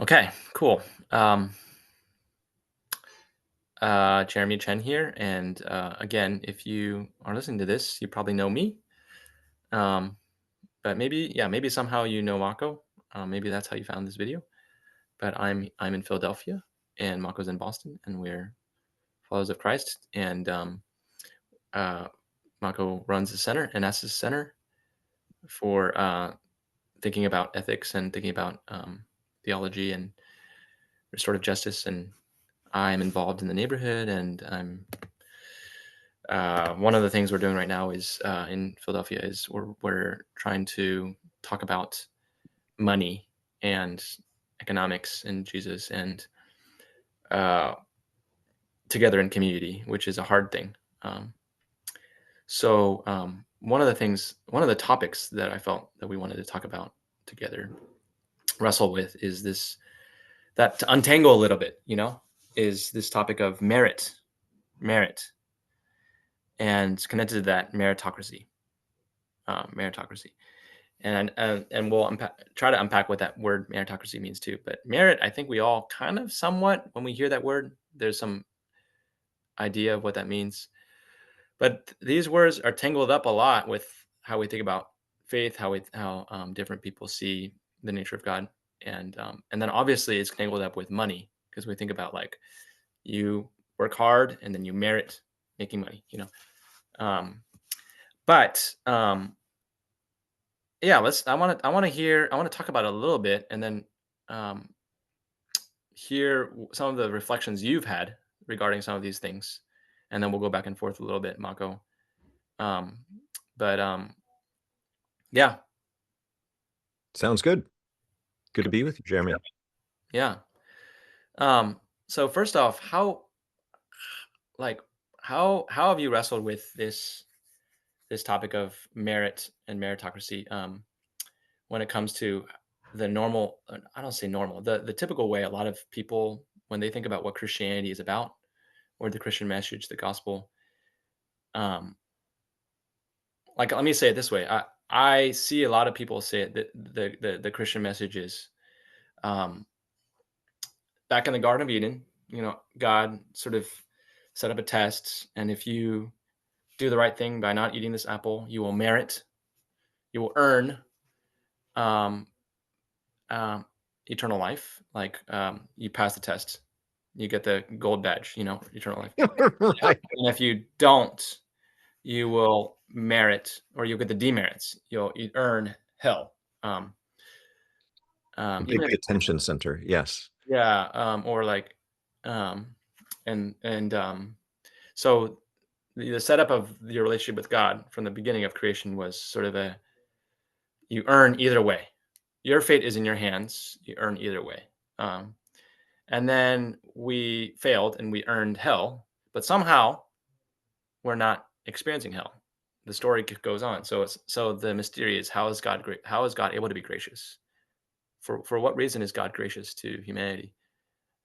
Okay, cool. Jeremy Chen here, and again, if you are listening to this, you probably know me. Um, but maybe, yeah, maybe somehow you know Mako. Maybe that's how you found this video. But I'm in Philadelphia, and Mako's in Boston, and we're followers of Christ. And uh, Mako runs a center, an Estes Center for thinking about ethics and thinking about theology and restorative justice. And I'm involved in the neighborhood, and I'm one of the things we're doing right now is in Philadelphia is we're trying to talk about money and economics and Jesus and uh, together in community, which is a hard thing. Um, one of the topics that I felt that we wanted to talk about together, wrestle with, is this that to untangle a little bit, is this topic of merit, and connected to that meritocracy. And we'll try to unpack what that word meritocracy means too. But merit, I think we all kind of somewhat, when we hear that word, there's some idea of what that means. But these words are tangled up a lot with how we think about faith, how different people see the nature of God, and then obviously it's tangled up with money because we think about like you work hard and then you merit making money. Um, but yeah, I want to talk about it a little bit, and then um, hear some of the reflections you've had regarding some of these things, and then we'll go back and forth a little bit, Mako. Um, but yeah, Sounds good. Good to be with you, Jeremy. yeah. Um, so first off, like how have you wrestled with this topic of merit and meritocracy when it comes to the normal? I don't say normal, the typical way a lot of people, when they think about what Christianity is about, or the Christian message, the gospel. Um, like, let me say it this way: I see a lot of people say it, that the Christian message is um, back in the Garden of Eden. God sort of set up a test, and if you do the right thing by not eating this apple, you will merit, you will earn um, um, eternal life. Like you pass the test, you get the gold badge. Eternal life. Right. And if you don't, you will merit, or you'll get the demerits. You earn hell. Um, The Even big if, attention center. Yes. yeah, or like, um, and so the setup of your relationship with God from the beginning of creation was sort of you earn either way. Your fate is in your hands. You earn either way. Um, and then we failed and we earned hell, but somehow we're not experiencing hell. The story goes on. So the mystery is, how is God great? How is God able to be gracious? For what reason is God gracious to humanity?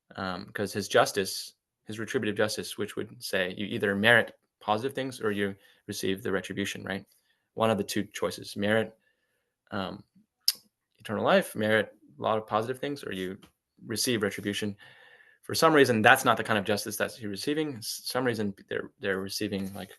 Because his justice, his retributive justice, which would say you either merit positive things or you receive the retribution, right? One of the two choices: merit um, eternal life, merit a lot of positive things, or you receive retribution. For some reason, that's not the kind of justice that you're receiving. Some reason they're receiving, like,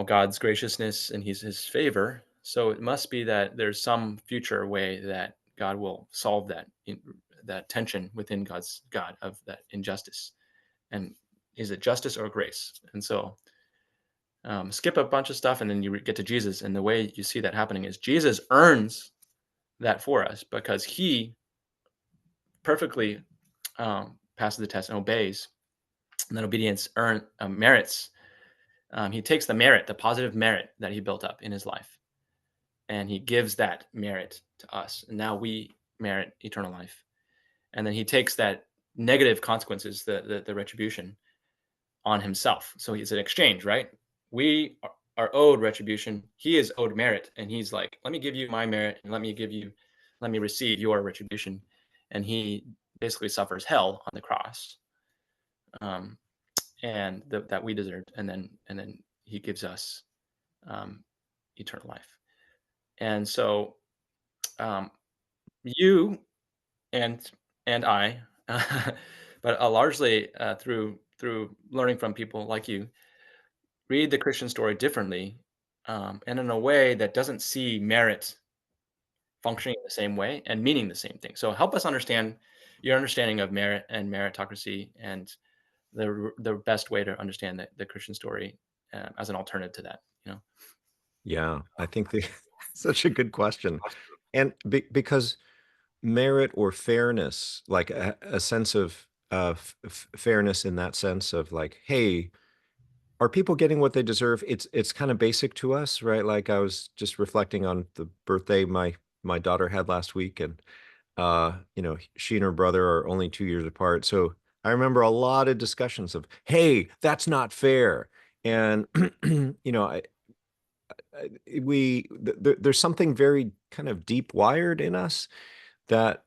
God's graciousness and his favor. So it must be that there's some future way that God will solve that tension within God of that injustice. And is it justice or grace? And so skip a bunch of stuff, and then you get to Jesus. And the way you see that happening is Jesus earns that for us because he perfectly passes the test and obeys. And then obedience merits. He takes the merit, the positive merit that he built up in his life, and he gives that merit to us. And now we merit eternal life. And then he takes that negative consequences, the retribution, on himself. So it's an exchange, right? We are owed retribution. He is owed merit. And he's like, let me give you my merit, and let me receive your retribution. And he basically suffers hell on the cross. Um, and that we deserved, and then he gives us um, eternal life. And so, um, you and I, but largely through learning from people like you, read the Christian story differently, and in a way that doesn't see merit functioning the same way and meaning the same thing. So help us understand your understanding of merit and meritocracy, and the best way to understand the Christian story as an alternative to that. You know. Yeah, I think the such a good question. And because merit or fairness, like a sense of fairness in that sense of like, hey, are people getting what they deserve? It's kind of basic to us, right? Like I was just reflecting on the birthday my daughter had last week, and she and her brother are only 2 years apart. So I remember a lot of discussions of, hey, that's not fair. And there's something very kind of deep wired in us that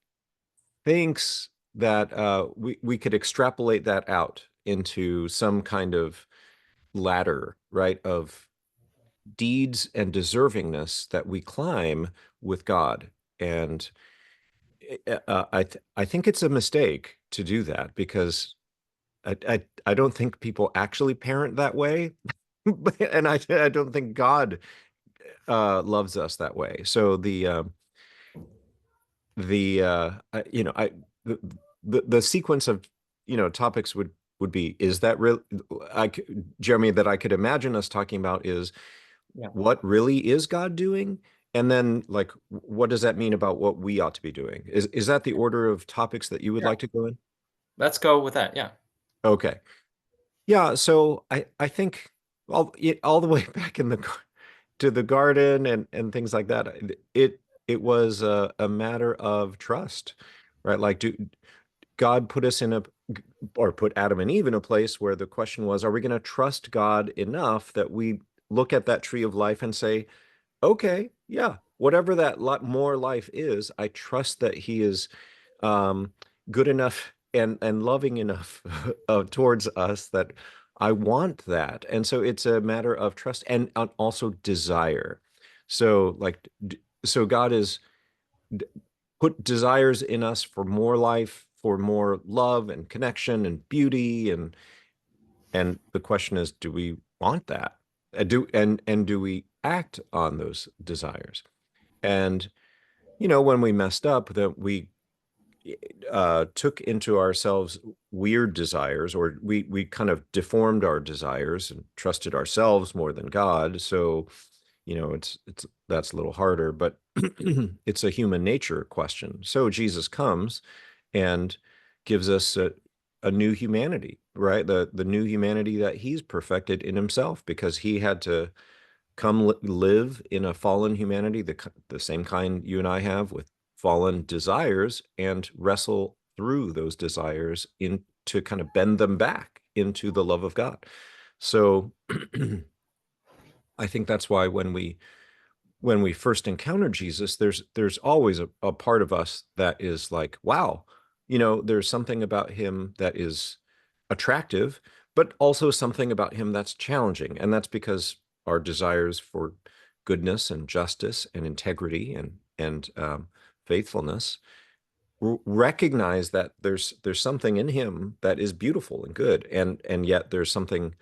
thinks that we could extrapolate that out into some kind of ladder, right, of deeds and deservingness that we climb with God. And I think it's a mistake to do that because I don't think people actually parent that way, and I don't think God loves us that way. So I the, the sequence of topics would be, is that real? Jeremy, that I could imagine us talking about is Yeah. what really is God doing? And then like what does that mean about what we ought to be doing? Is that the order of topics that you would Yeah. like to go in? Let's go with that. Yeah. Okay. Yeah, so I think all the way back in the to the garden and things like that, it was a matter of trust, right? Like God put us in a or put Adam and Eve in a place where the question was, are we going to trust God enough that we look at that tree of life and say, okay, yeah, whatever that lot more life is, I trust that he is um, good enough and loving enough towards us that I want that. And so it's a matter of trust and also desire. So like, so God is put desires in us for more life, for more love and connection and beauty, and the question is, do we want that? And do we act on those desires? And when we messed up, that we took into ourselves weird desires, or we kind of deformed our desires and trusted ourselves more than God. So, it's that's a little harder, but it's a human nature question. So Jesus comes and gives us a new humanity, right? The new humanity that he's perfected in himself because he had to come live in a fallen humanity, the same kind you and I have with fallen desires, and wrestle through those desires in to kind of bend them back into the love of God. So I think that's why when we first encounter Jesus, there's always a part of us that is like, wow, there's something about him that is attractive, but also something about him that's challenging. And that's because our desires for goodness and justice and integrity and faithfulness recognize that there's something in him that is beautiful and good, and yet there's something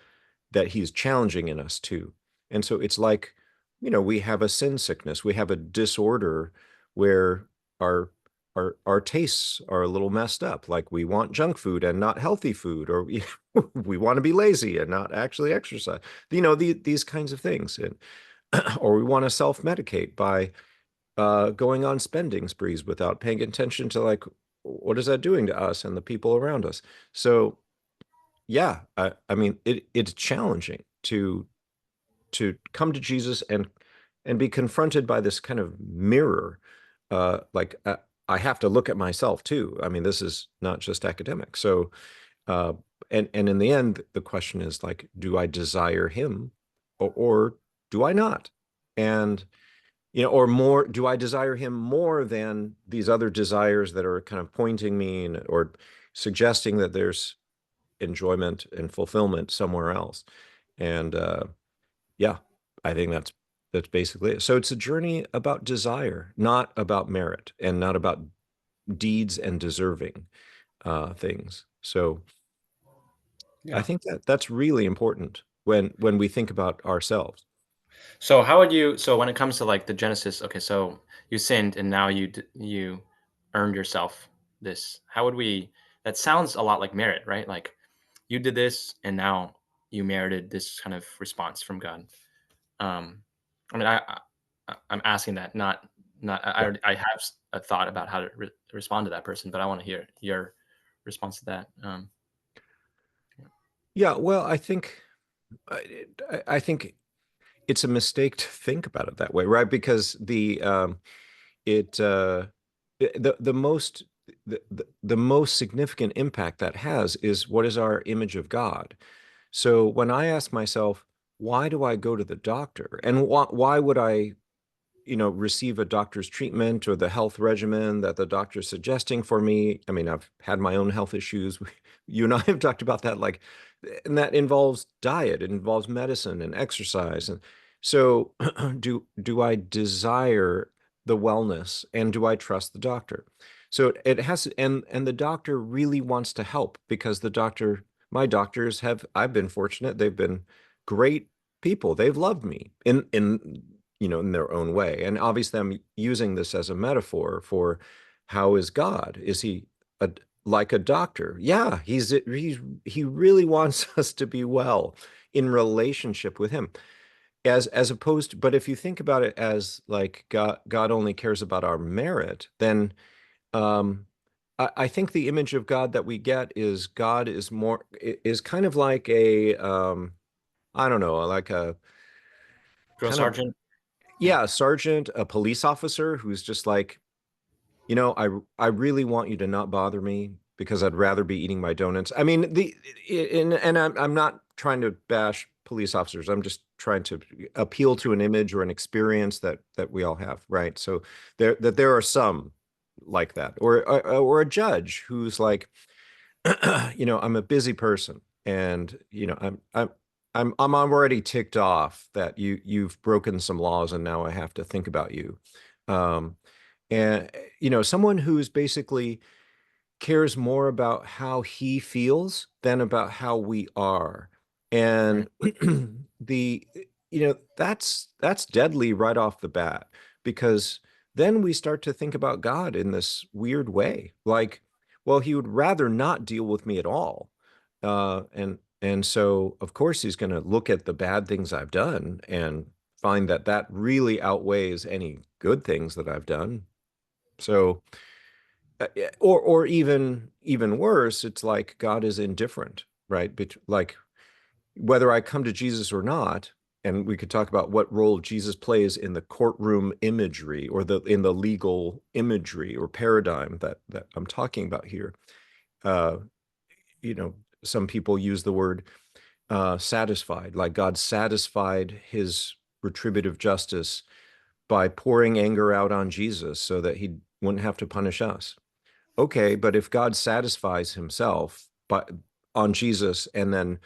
that he's challenging in us too. And so it's like, we have a sin sickness, we have a disorder where our our tastes are a little messed up. Like we want junk food and not healthy food, or we want to be lazy and not actually exercise. These kinds of things, and or we want to self-medicate by going on spending sprees without paying attention to like what is that doing to us and the people around us. So yeah, I mean, it's challenging to come to Jesus and be confronted by this kind of mirror. Like I have to look at myself too. I mean, this is not just academic. So uh, and in the end, the question is like, do I desire him, or do I not? And or more, do I desire him more than these other desires that are kind of pointing me or suggesting that there's enjoyment and fulfillment somewhere else? And yeah, I think that's basically it. So it's a journey about desire, not about merit, and not about deeds and deserving things. So I Yeah. think that that's really important when we think about ourselves. So how would you so when it comes to like the Genesis, okay, so you sinned and now you earned yourself this. How would we that sounds a lot like merit, right? Like you did this and now you merited this kind of response from God. Um I mean I'm asking that not Yeah. I have a thought about how to respond to that person, but I want to hear your response to that. Yeah, well, I think it's a mistake to think about it that way, right? Because it the most the most significant impact that has is what is our image of God. So when I ask myself, why do I go to the doctor? And why would I, receive a doctor's treatment or the health regimen that the doctor's suggesting for me? I mean, I've had my own health issues. You and I have talked about that, like, and that involves diet, it involves medicine and exercise. And so do I desire the wellness and do I trust the doctor? So it has, and the doctor really wants to help because my doctors I've been fortunate. They've been great people. They've loved me in their own way. And obviously, I'm using this as a metaphor for how is God? Is he a, like a doctor? Yeah, he really wants us to be well in relationship with him. As opposed to, but if you think about it as like God only cares about our merit, then um, I think the image of God that we get is God is kind of like I don't know, like a Drill kind of, sergeant. Yeah. yeah, a sergeant, a police officer who's just like, I really want you to not bother me because I'd rather be eating my donuts. I mean, and I'm not trying to bash police officers. I'm just trying to appeal to an image or an experience that we all have, right? So there are some like that, or a judge who's like, I'm a busy person, and I'm already ticked off that you've broken some laws, and now I have to think about you. Um, and someone who's basically cares more about how he feels than about how we are. Right. And the that's deadly right off the bat, because then we start to think about God in this weird way. Like, well, he would rather not deal with me at all. And so of course he's going to look at the bad things I've done and find that that really outweighs any good things that I've done. So or even worse, it's like God is indifferent, right? Like whether I come to Jesus or not, and we could talk about what role Jesus plays in the courtroom imagery or in the legal imagery or paradigm that I'm talking about here. Uh, you know, some people use the word satisfied, like God satisfied his retributive justice by pouring anger out on Jesus so that he wouldn't have to punish us. Okay, but if God satisfies himself on Jesus, and then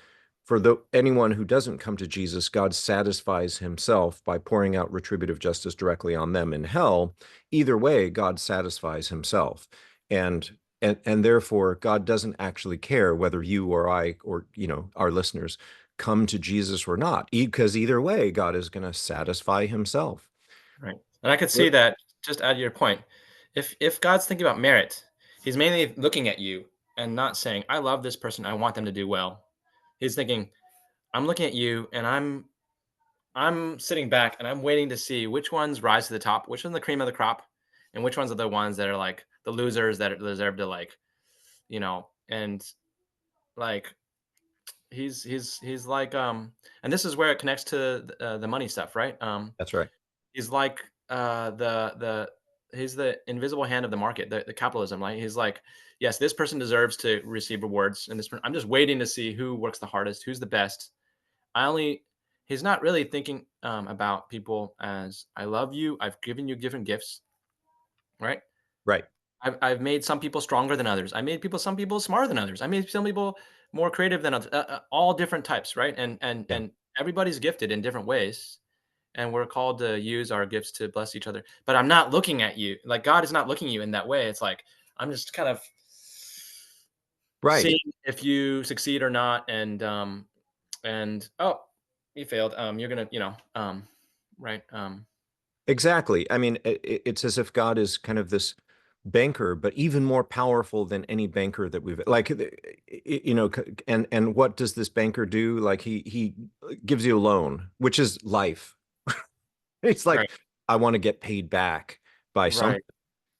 for anyone who doesn't come to Jesus, God satisfies himself by pouring out retributive justice directly on them in hell. Either way, God satisfies himself. And therefore God doesn't actually care whether you or I or our listeners come to Jesus or not, because either way God is going to satisfy himself. Right. And I could see that just add your point. If God's thinking about merit, he's mainly looking at you and not saying, I love this person, I want them to do well. He's thinking, I'm looking at you and I'm sitting back and I'm waiting to see which ones rise to the top, which one's the cream of the crop, and which ones are the ones that are like the losers that deserve to like, and like he's like and this is where it connects to the money stuff, right? That's right. He's like, the he's the invisible hand of the market, the capitalism, like, he's like, "Yes, this person deserves to receive rewards, and this per I'm just waiting to see who works the hardest, who's the best." I only He's not really thinking, about people as, "I love you, I've given you different gifts," right? Right. I've made some people stronger than others. I made some people smarter than others. I made some people more creative than others, all different types, right? Yeah. And everybody's gifted in different ways, and we're called to use our gifts to bless each other. But I'm not looking at you like God is not looking at you in that way. It's like I'm just kind of Right. seeing if you succeed or not, and oh, you failed. You're gonna, right. Exactly. I mean, it's as if God is kind of this banker, but even more powerful than any banker that we've like, and what does this banker do? Like he gives you a loan, which is life. It's like, Right, I want to get paid back by something, right,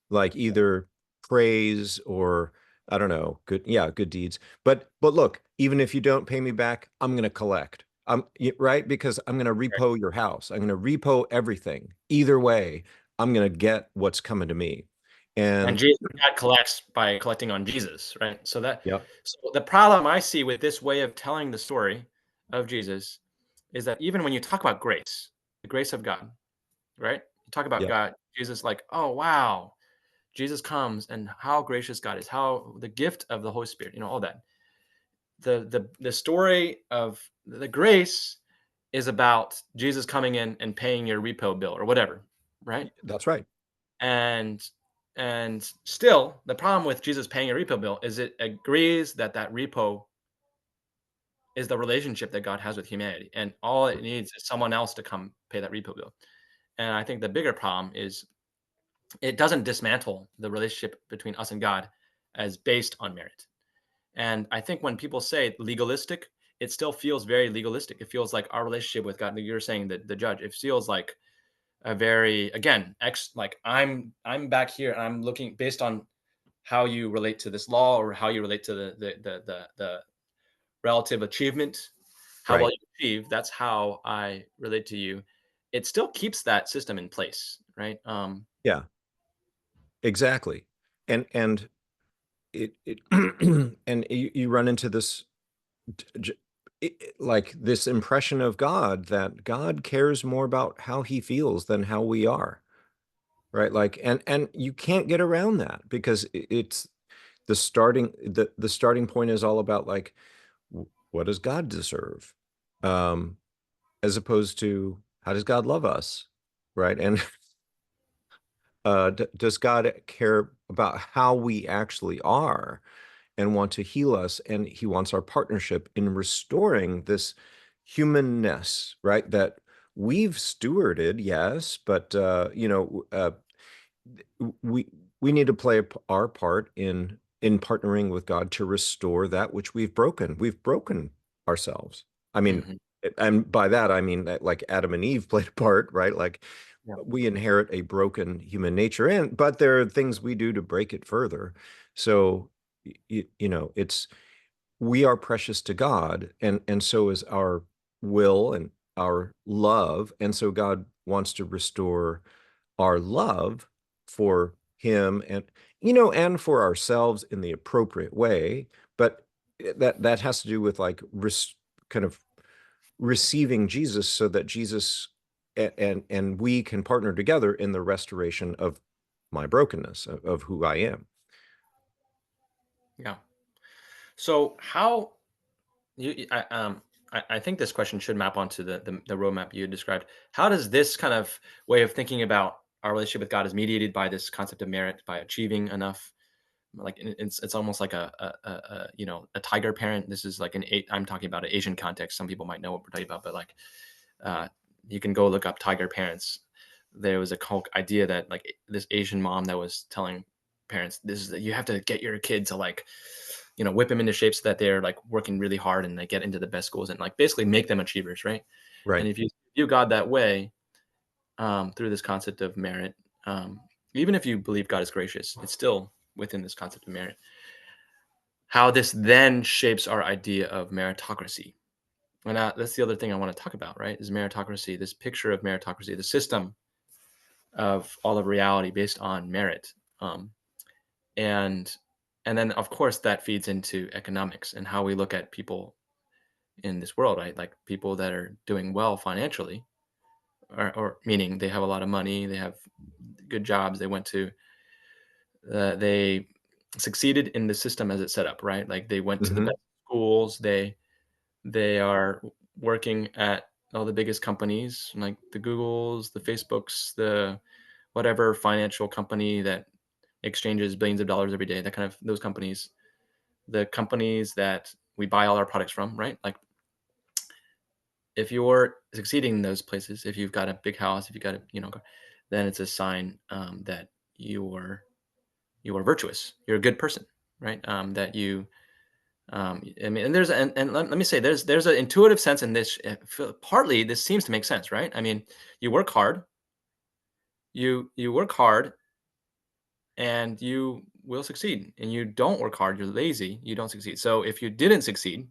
like either praise or I don't know, good, yeah, good deeds. But look, even if you don't pay me back, I'm going to collect. Right, because I'm going to right. repo your house. I'm going to repo everything. Either way, I'm going to get what's coming to me. And And God collects by collecting on Jesus, right? yep, So the problem I see with this way of telling the story of Jesus is that even when you talk about grace, the grace of God, right? You talk about yep, God, Jesus, like, oh wow, Jesus comes and how gracious God is, how the gift of the Holy Spirit, all that. The story of the grace is about Jesus coming in and paying your repo bill or whatever, right? that's right. And still, the problem with Jesus paying a repo bill is it agrees that that repo is the relationship that God has with humanity, and all it needs is someone else to come pay that repo bill. And I think the bigger problem is it doesn't dismantle the relationship between us and God as based on merit. And I think when people say legalistic, it still feels very legalistic. It feels like our relationship with God, like you're saying that the judge, it feels like a very, again, like I'm back here and I'm looking based on how you relate to this law or how you relate to the relative achievement, how well Right. you achieve. That's how I relate to you. It still keeps that system in place, right? Yeah, exactly. And it and you run into this j- like this impression of God that God cares more about how he feels than how we are, right? Like, and you can't get around that because it's the starting point is all about like, what does God deserve? Um, as opposed to how does God love us, right? And does God care about how we actually are and want to heal us? And he wants our partnership in restoring this humanness, right? That we've stewarded, yes, but we we need to play our part in partnering with God to restore that which we've broken. We've broken ourselves. I mean, Mhm. and by that I mean that like Adam and Eve played a part, right? Like Yeah, we inherit a broken human nature, and but there are things we do to break it further. So it's we are precious to God, and so is our will and our love, and so God wants to restore our love for him and for ourselves in the appropriate way. But that has to do with like kind of receiving Jesus so that Jesus and we can partner together in the restoration of my brokenness of who I am. yeah. So how I think this question should map onto the roadmap you described. How does this kind of way of thinking about our relationship with God is mediated by this concept of merit, by achieving enough? Like it's almost like a tiger parent. This is like I'm talking about an Asian context. Some people might know what we're talking about, but like uh, you can go look up tiger parents. There was a whole idea that like this Asian mom that was telling parents this is that you have to get your kid to like whip them into shape so that they're like working really hard and they get into the best schools and like basically make them achievers, right? And Right. if you view God that way, through this concept of merit, um, even if you believe God is gracious, it's still within this concept of merit. How this then shapes our idea of meritocracy. And that's the other thing I want to talk about, right? Is meritocracy, this picture of meritocracy, the system of all of reality based on merit. Um, and and then of course that feeds into economics and how we look at people in this world, right? Like people that are doing well financially, or meaning they have a lot of money, they have good jobs, they succeeded in the system as it's set up, right? Like they went to the Hmm. best schools, they are working at all the biggest companies like the Googles, the Facebooks, the whatever financial company that exchanges billions of dollars every day, that kind of those companies, the companies that we buy all our products from, right? Like if you're succeeding in those places, if you've got a big house, if you've got a, then it's a sign that you are virtuous. You're a good person, right? That you, I mean, and let me say, there's an intuitive sense in this. Partly, this seems to make sense, right? I mean, you work hard, you work hard, and you will succeed. And you don't work hard, you're lazy, you don't succeed. So if you didn't succeed,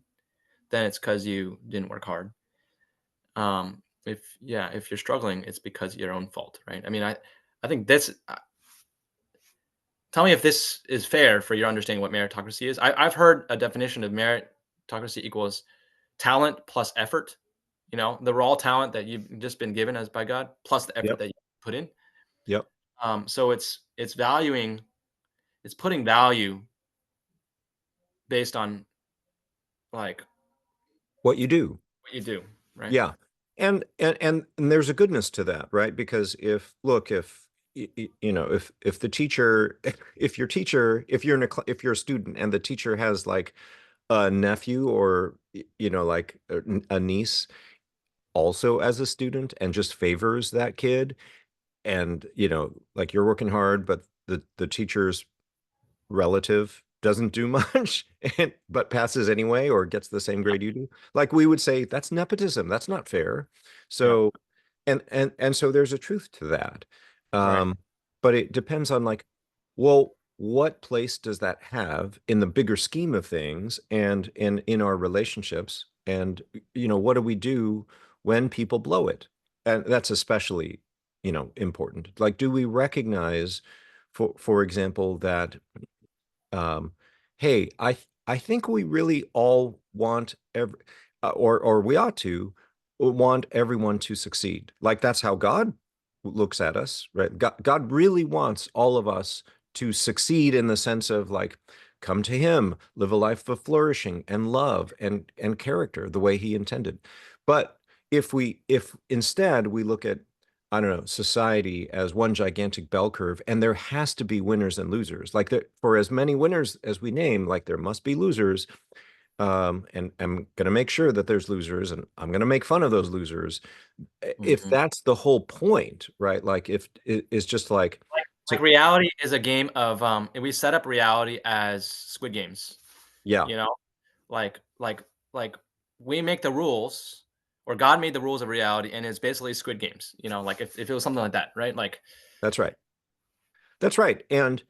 then it's because you didn't work hard. If you're struggling, it's because of your own fault, right? I mean, I think this. Tell me if this is fair for your understanding what meritocracy is. I've heard a definition of meritocracy equals talent plus effort. The raw talent that you've just been given as by God, plus the effort Yep. that you put in. Yep. So it's valuing, it's putting value based on like What you do. what you do, right? Yeah. And there's a goodness to that, right? Because if look, if if the teacher if your teacher if you're in if you're a student and the teacher has like a nephew or like a niece also as a student and just favors that kid, and like you're working hard but the teacher's relative doesn't do much and but passes anyway or gets the same Yeah, grade you do, like we would say that's nepotism, that's not fair. yeah, So and so there's a truth to that. right. um but it depends on like, well, what place does that have in the bigger scheme of things and in our relationships, and what do we do when people blow it? And that's especially important. Like, do we recognize, for example, that um, hey, I think we really all want or we ought to want everyone to succeed. Like that's how God looks at us, right? God really wants all of us to succeed in the sense of like come to Him, live a life of flourishing and love and character the way He intended. But if instead we look at, I don't know, society as one gigantic bell curve, and there has to be winners and losers. Like for as many winners as we name, like there must be losers. And I'm going to make sure that there's losers, and I'm going to make fun of those losers. If Mhm. that's the whole point, right? Like if it's just like, Like to, reality is a game of we set up reality as Squid Games, yeah, you know? Like we make the rules, or God made the rules of reality, and it's basically Squid Games, like if it was something like that, right? Like that's right. That's right. And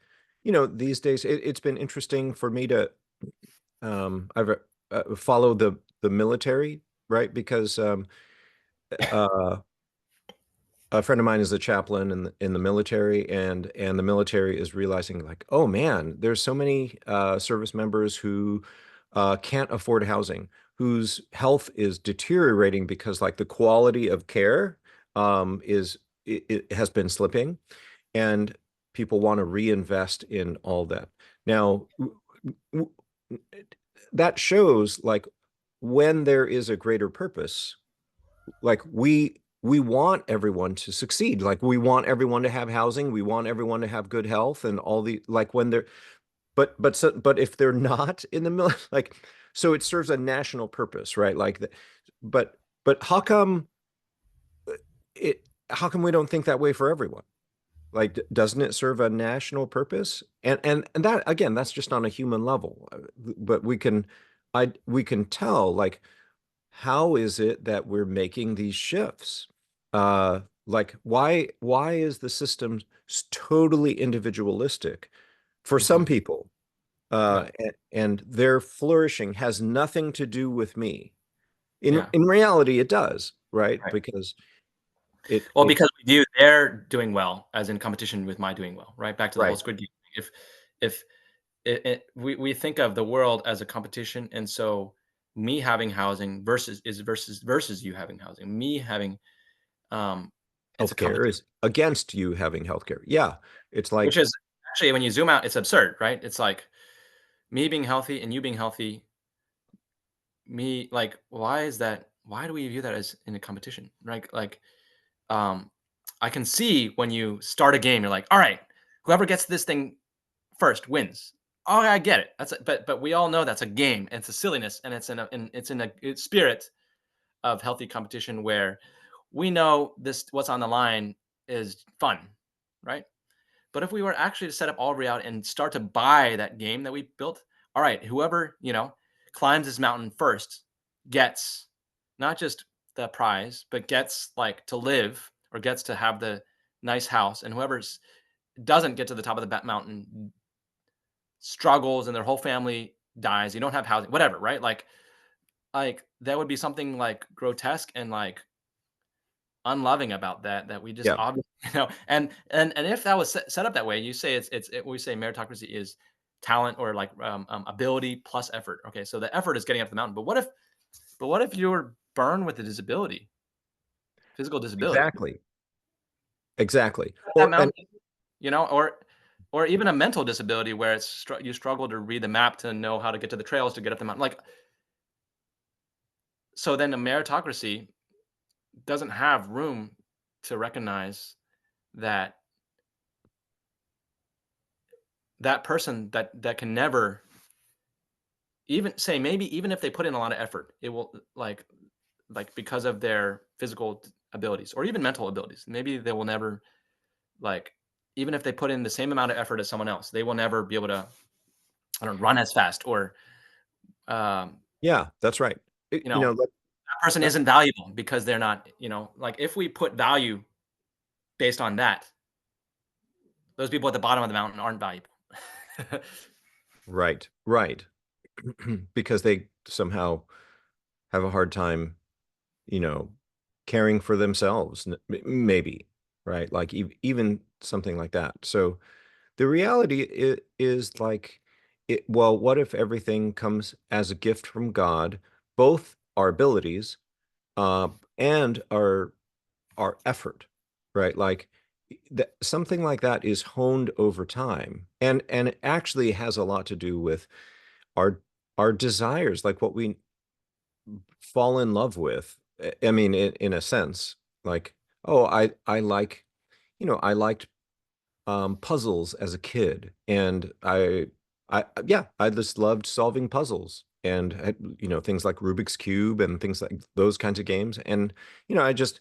these days it's been interesting for me to I've follow the military, right? Because uh a friend of mine is a chaplain in the military, and the military is realizing like, oh man, there's so many service members who can't afford housing, whose health is deteriorating because like the quality of care is it has been slipping, and people want to reinvest in all that. Now, that shows like when there is a greater purpose, like we want everyone to succeed, like we want everyone to have housing, we want everyone to have good health and all the like when they're but if they're not in the middle like, so it serves a national purpose, right? Like but how come we don't think that way for everyone? Like doesn't it serve a national purpose? And that again, that's just on a human level. But we can tell like, how is it that we're making these shifts? Like why is the system totally individualistic for some mhm, people? yeah, And their flourishing has nothing to do with me. In yeah, in reality, it does, right? right. Because it Well, it because we view their doing well as in competition with my doing well, right? Back to the whole right. Squid Game. If we think of the world as a competition, and so me having housing versus you having housing, me having it's a Healthcare competition, is against you having healthcare. Yeah. It's which like, is actually when you zoom out, it's absurd, right? It's like me being healthy and you being healthy. Me like why is that? Why do we view that as in a competition, right? Like um, I can see when you start a game, you're like, all right, whoever gets this thing. first wins. Oh, I get it. But we all know that's a game. And it's a silliness, and it's in a good spirit of healthy competition where we know this what's on the line is fun, right? But if we were actually to set up all reality and start to buy that game that we built, all right, whoever, climbs this mountain first gets not just the prize, but gets like to live or gets to have the nice house. And whoever doesn't get to the top of the mountain struggles and their whole family dies. You don't have housing, whatever, right? Like that would be something like grotesque and like unloving about that we just Yeah, obviously and if that was set up that way, you say we say meritocracy is talent or like ability plus effort. Okay, so the effort is getting up the mountain, but what if you're born with a disability, physical disability, exactly. Exactly. that Or and mountain, or even a mental disability where you struggle to read the map to know how to get to the trails to get up the mountain, like, so then a meritocracy doesn't have room to recognize that that person that can never even say, maybe even if they put in a lot of effort, it will like because of their physical abilities or even mental abilities, maybe they will never, like, even if they put in the same amount of effort as someone else, they will never be able to, I don't know, run as fast or um, yeah, that's right. you know that person That isn't valuable because they're not, like if we put value based on that, those people at the bottom of the mountain aren't valuable. right, right. Because they somehow have a hard time, you know, caring for themselves, maybe, right? Like even something like that. So the reality is like, well, what if everything comes as a gift from God, both our abilities, uh, and our effort, right? Like something like that is honed over time, and it actually has a lot to do with our our desires, like what we fall in love with. I mean, in a sense, like, oh, I like, I liked puzzles as a kid, and yeah, I just loved solving puzzles and things like Rubik's Cube and things like those kinds of games. And I just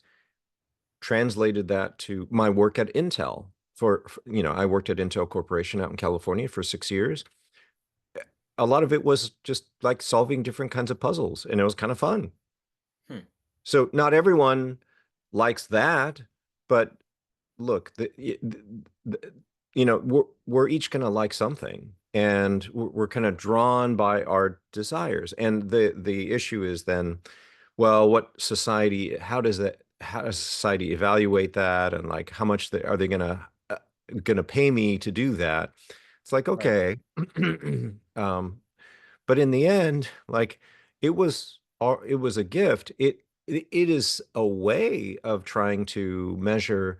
translated that to my work at Intel. I worked at Intel Corporation out in California for 6 years. A lot of it was just like solving different kinds of puzzles, and it was kind of fun. Hmm. So not everyone likes that, but look, we're each going to like something, and we're kind of drawn by our desires. And the issue is then, well, how does society evaluate that, and like how much are they gonna pay me to do that? It's like, Right. okay. But in the end, like, it was a gift. It is a way of trying to measure,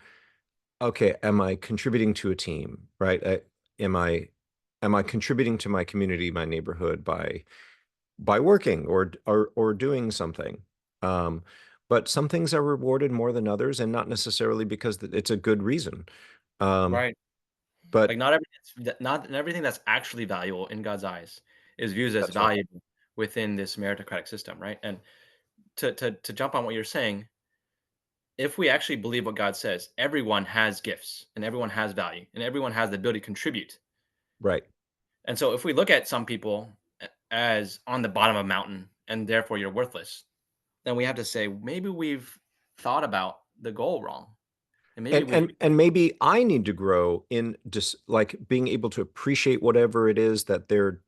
okay, am I contributing to a team, right? Am I am I contributing to my community, my neighborhood, by working or doing something? Um, but some things are rewarded more than others, and not necessarily because it's a good reason. Um, Right. but Like, not everything that's actually valuable in God's eyes is viewed as that's right. valuable within this meritocratic system, right? And to jump on what you're saying, if we actually believe what God says, everyone has gifts and everyone has value and everyone has the ability to contribute. Right. And so if we look at some people as on the bottom of a mountain and therefore you're worthless, then we have to say maybe we've thought about the goal wrong. And maybe we And maybe I need to grow in just like being able to appreciate whatever it is that they're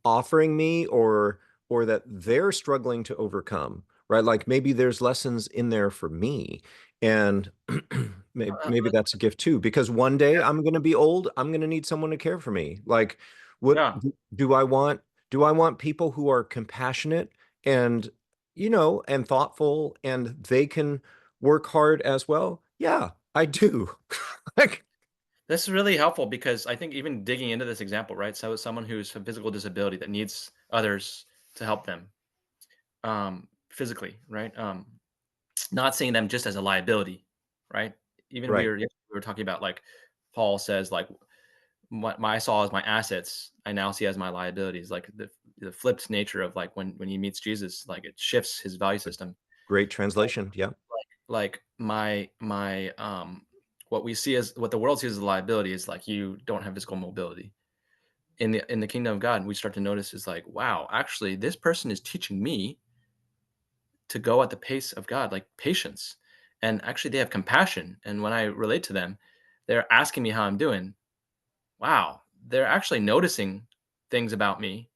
offering me, or that they're struggling to overcome, right? Like maybe there's lessons in there for me, and maybe let- that's a gift too, because one day I'm going to be old, I'm going to need someone to care for me. Like, what yeah. do I want? Do I want people who are compassionate and and thoughtful, and they can work hard as well? Yeah, I do. Like, This is really helpful because I think even digging into this example, right? So someone who's a physical disability that needs others to help them physically, right? Not seeing them just as a liability, right? Even right. we were talking about, like, Paul says, like, what I saw as my assets, I now see as my liabilities. Like the flipped nature of like when he meets Jesus, like it shifts his value A system. great translation. Yeah. Like my what we see as what the world sees as a liability is like you don't have physical mobility. In the kingdom of God, we start to notice is like, wow, actually, this person is teaching me to go at the pace of God, like patience. And actually, they have compassion. And when I relate to them, they're asking me how I'm doing. Wow, they're actually noticing things about me.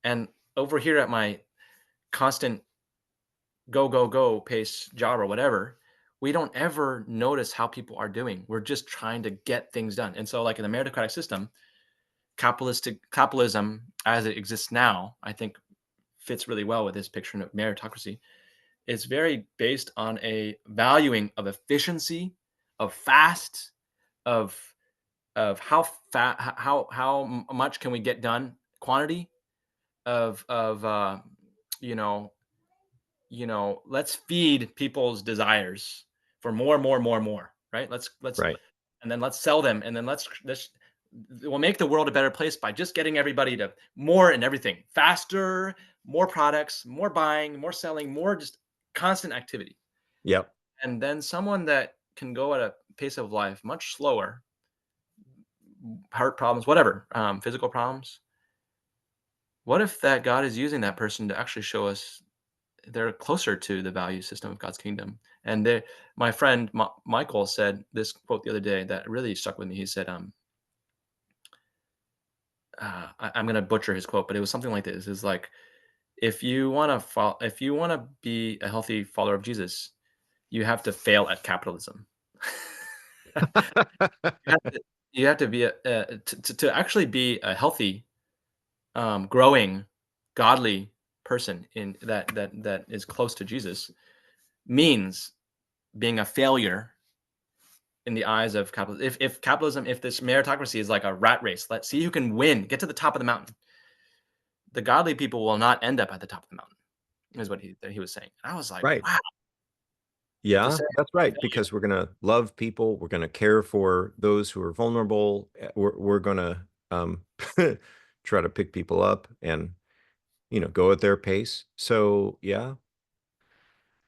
And over here at my constant go, go, go pace job or whatever, we don't ever notice how people are doing. We're just trying to get things done. And so, like in the meritocratic system, capitalism as it exists now, I think fits really well with this picture of meritocracy. It's very based on a valuing of efficiency, of fast, of how fast, how much can we get done, quantity of you know let's feed people's desires for more, more, more, more. Right? Let's Right. and then let's sell them, and then let's we'll make the world a better place by just getting everybody to more and everything faster, more products, more buying, more selling, more just constant activity. Yep. And then someone that can go at a pace of life much slower, heart problems, whatever, physical problems. What if that God is using that person to actually show us they're closer to the value system of God's kingdom? And my friend Michael said this quote the other day that really stuck with me. He said, I'm going to butcher his quote, but it was something like this: "Is like if you want to be a healthy follower of Jesus, you have to fail at capitalism." You have to you have to be to actually be a healthy, growing, godly person in that is close to Jesus means being a failure in the eyes of capitalism. If capitalism, if this meritocracy is like a rat race, let's see who can win, get to the top of the mountain. The godly people will not end up at the top of the mountain, is what he was saying. And I was like, Right. wow, to Yeah, say that's right. Because we're going to love people. We're going to care for those who are vulnerable. We're going to try to pick people up and, go at their pace. So, yeah,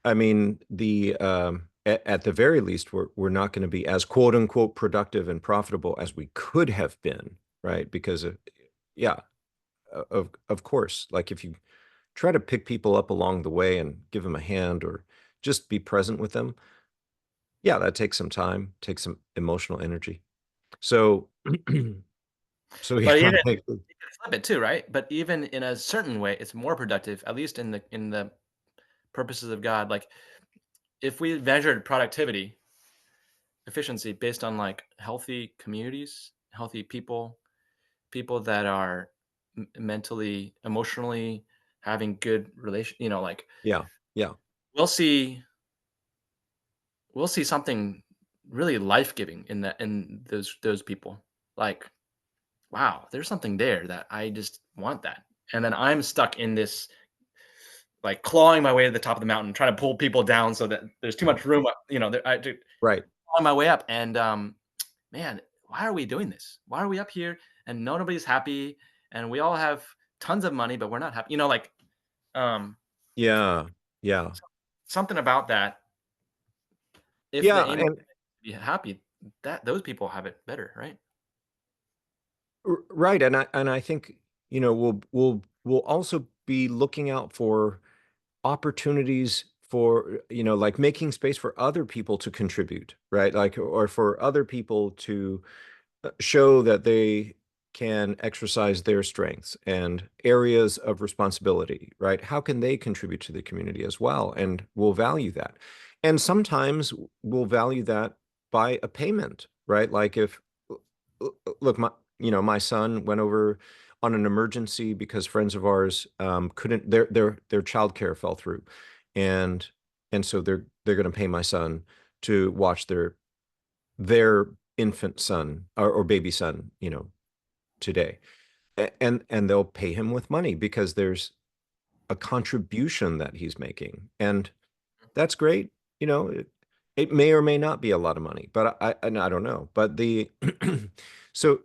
I mean, at the very least, we're not going to be as quote unquote productive and profitable as we could have been, right? Because yeah, of course, like if you try to pick people up along the way and give them a hand or just be present with them, yeah, that takes some time, takes some emotional energy. So, so yeah, but even I- you can flip it too, right? But even in a certain way, it's more productive, at least in the purposes of God. Like if we measured productivity, efficiency based on like healthy communities, healthy people, people that are mentally, emotionally having good relation, like yeah, yeah, we'll see we'll see something really life-giving in those people. Like, wow, there's something there that I just want that. And then I'm stuck in this like clawing my way to the top of the mountain, trying to pull people down so that there's too much room, right. clawing my way up. And man, why are we doing this? Why are we up here and nobody's happy and we all have tons of money, but we're not happy? Um, Yeah, yeah, something about that. If the yeah, aim is and to be happy, that those people have it better, right? right, and I think we'll also be looking out for opportunities for like making space for other people to contribute, right? Like or for other people to show that they can exercise their strengths and areas of responsibility, right? How can they contribute to the community as well? And we'll value that. And sometimes we'll value that by a payment, right? Like if, look, my son went over on an emergency because friends of ours couldn't, their childcare fell through. And, and so they're going to pay my son to watch their infant son or baby son, today. And they'll pay him with money because there's a contribution that he's making. And that's great. It may or may not be a lot of money, but and I don't know. But the so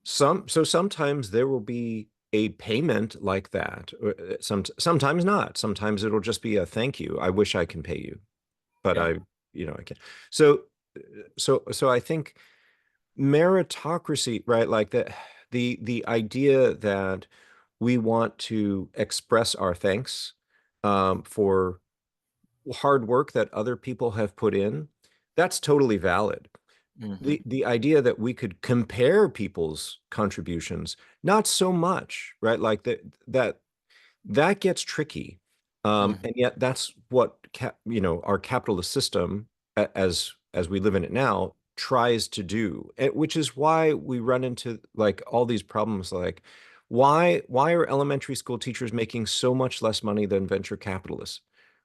Sometimes there will be a payment like that. Sometimes not. Sometimes it'll just be a thank you. I wish I can pay you, but Yeah. I can't. So so I think meritocracy, right? Like the idea that we want to express our thanks for hard work that other people have put in, that's totally valid. Hmm. The idea that we could compare people's contributions, not so much, right? Like that gets tricky. Hmm. And yet that's what our capitalist system, as we live in it now, tries to do, which is why we run into like all these problems. Like, why are elementary school teachers making so much less money than venture capitalists,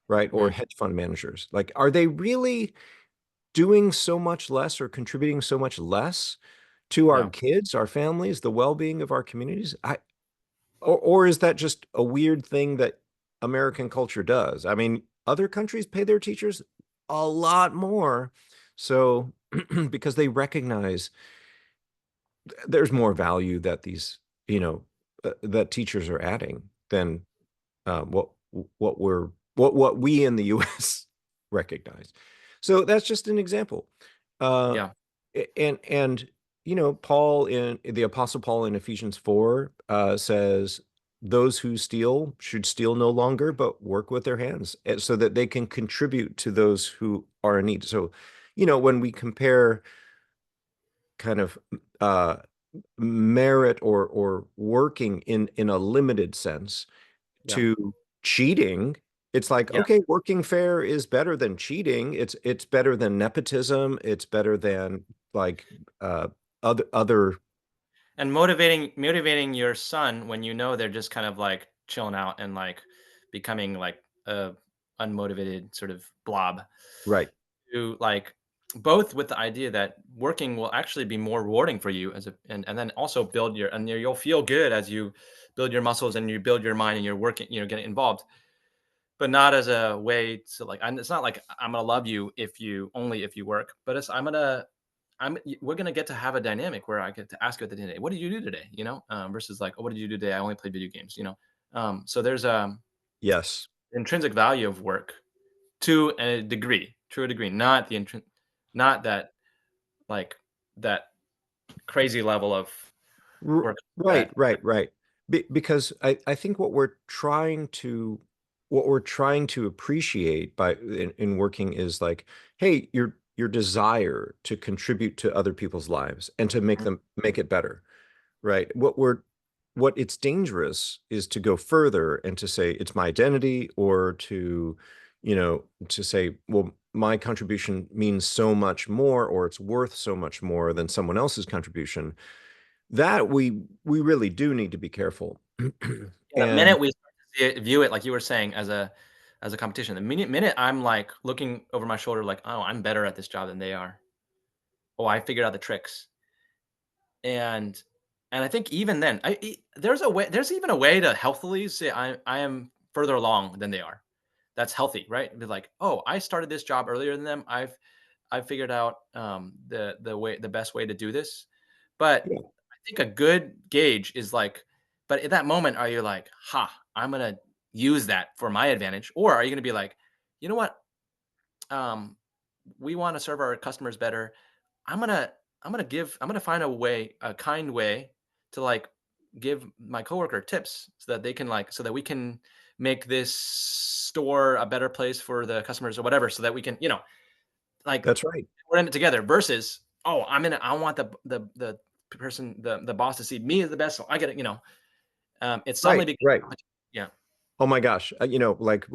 right? Or Hmm. hedge fund managers? Like, are they really doing so much less or contributing so much less to our Yeah. kids, our families, the well-being of our communities? Or is that just a weird thing that American culture does? I mean, other countries pay their teachers a lot more. So because they recognize there's more value that that teachers are adding than what we in the US recognize. So that's just an example. Uh, Yeah. and Paul in the Apostle Paul in Ephesians 4 says those who steal should steal no longer, but work with their hands so that they can contribute to those who are in need. So, when we compare kind of uh, merit or working in a limited sense Yeah. to cheating, it's like, Yeah. okay, working fair is better than cheating. It's better than nepotism. It's better than like uh other And motivating your son when you know they're just kind of like chilling out and like becoming like a unmotivated sort of blob, right. to like both with the idea that working will actually be more rewarding for you as a, and then also build your, and you'll feel good as you build your muscles and you build your mind and you're working, getting involved, but not as a way to like, and it's not like I'm gonna love you if you only if you work, but it's we're gonna get to have a dynamic where I get to ask you at the end of the day, what did you do today? Versus like, oh, what did you do today? I only played video games. So there's Yes. intrinsic value of work to a degree, not not that like that crazy level of work Right, that. right. Because I think what we're trying to appreciate in working is like, hey, your desire to contribute to other people's lives and to make it better. Right. What it's dangerous is to go further and to say it's my identity, or to say, well, my contribution means so much more, or it's worth so much more than someone else's contribution. That we really do need to be careful. The And minute we start to view it like you were saying as a competition, the minute I'm like looking over my shoulder, like, oh, I'm better at this job than they are. Oh, I figured out the tricks. And I think even then, there's even a way to healthily say I am further along than they are. That's healthy, right? Be like, oh, I started this job earlier than them. I've figured out the best way to do this. But yeah, I think a good gauge is like, but at that moment, are you like, ha, I'm gonna use that for my advantage, or are you gonna be like, you know what? Um, we want to serve our customers better. I'm gonna I'm gonna find a kind way to like give my coworker tips so that they can like so that we can make this store a better place for the customers or whatever, so that we can, like that's right. we're in it together versus, oh, I want the person, the boss to see me as the best. So I get it, it suddenly Right, becomes right. yeah. Oh my gosh. Like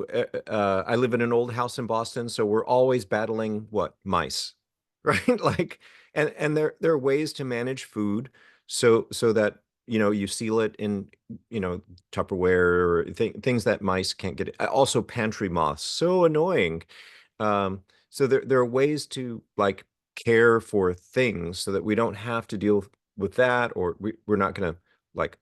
I live in an old house in Boston, so we're always battling what? Mice. Right? Like and there are ways to manage food so that you seal it in Tupperware or things that mice can't get. Also pantry moths. So annoying. So there are ways to like care for things so that we don't have to deal with that, or we're not going to like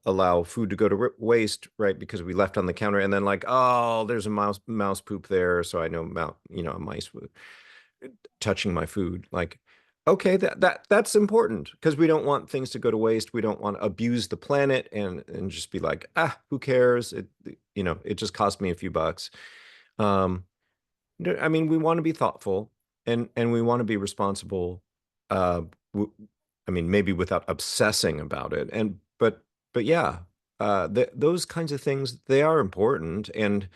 allow food to go to waste, right? Because we left on the counter and then like, oh, there's a mouse poop there, so I know a mice touching my food. Like, Okay, that's important because we don't want things to go to waste. We don't want to abuse the planet and just be like, ah, who cares? It just cost me a few bucks. Um, I mean, we want to be thoughtful and we want to be responsible. Uh, w I mean, maybe without obsessing about it. But yeah, th those kinds of things, they are important. And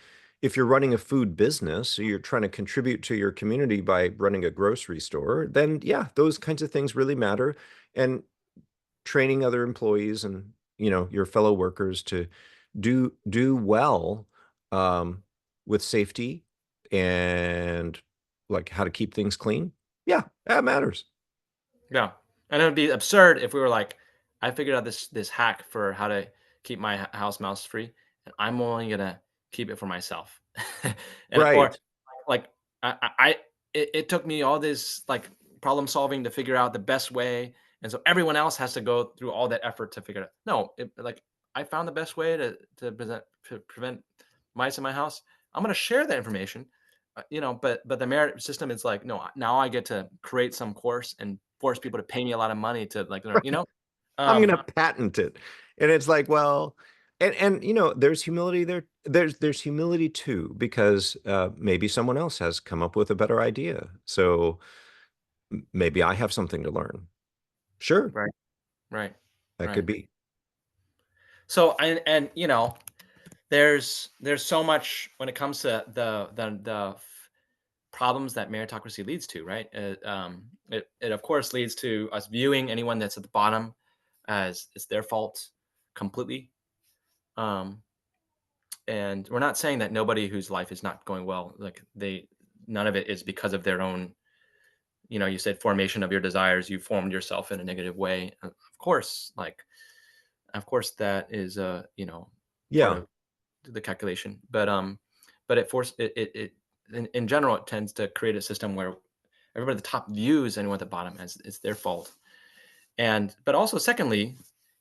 if you're running a food business, so you're trying to contribute to your community by running a grocery store, then yeah, those kinds of things really matter. And training other employees and your fellow workers to do well um, with safety and like how to keep things clean. Yeah, that matters. Yeah, and it would be absurd if we were like, "I figured out this hack for how to keep my house mouse free, and I'm only gonna keep it for myself." And or Right. like it took me all this like problem solving to figure out the best way, and so everyone else has to go through all that effort to figure it out. No, like I found the best way to prevent mice in my house. I'm gonna share that information, but the merit system is like, no, now I get to create some course and force people to pay me a lot of money to like learn, I'm Um, gonna patent it. And it's like, well, and there's humility there. There's humility too, because maybe someone else has come up with a better idea. So maybe I have something to learn. Sure, right, right, that right. could be. So and there's so much when it comes to the problems that meritocracy leads to, right? It of course leads to us viewing anyone that's at the bottom as it's their fault completely. Um, and we're not saying that nobody whose life is not going well, like none of it is because of their own, you said formation of your desires, you formed yourself in a negative way. Of course, of course that is part Yeah, of the calculation, but it in general it tends to create a system where everybody at the top views anyone at the bottom as it's their fault. And but also secondly,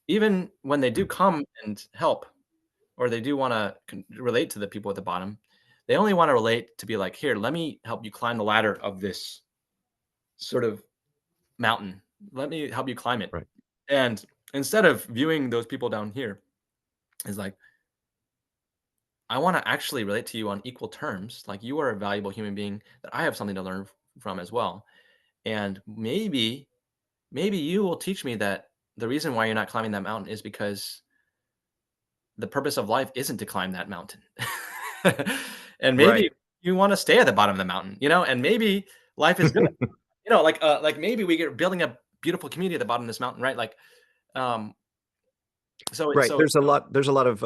even when they do come and help, or they do want to relate to the people at the bottom, they only want to relate to be like, here, let me help you climb the ladder of this sort of mountain. Let me help you climb it. right. And instead of viewing those people down here is like, I want to actually relate to you on equal terms. Like you are a valuable human being that I have something to learn from as well. And maybe you will teach me that the reason why you're not climbing that mountain is because the purpose of life isn't to climb that mountain. And maybe Right. you want to stay at the bottom of the mountain, and maybe life is good. Like maybe we get building a beautiful community at the bottom of this mountain, right? Like, um, Right. so There's a lot of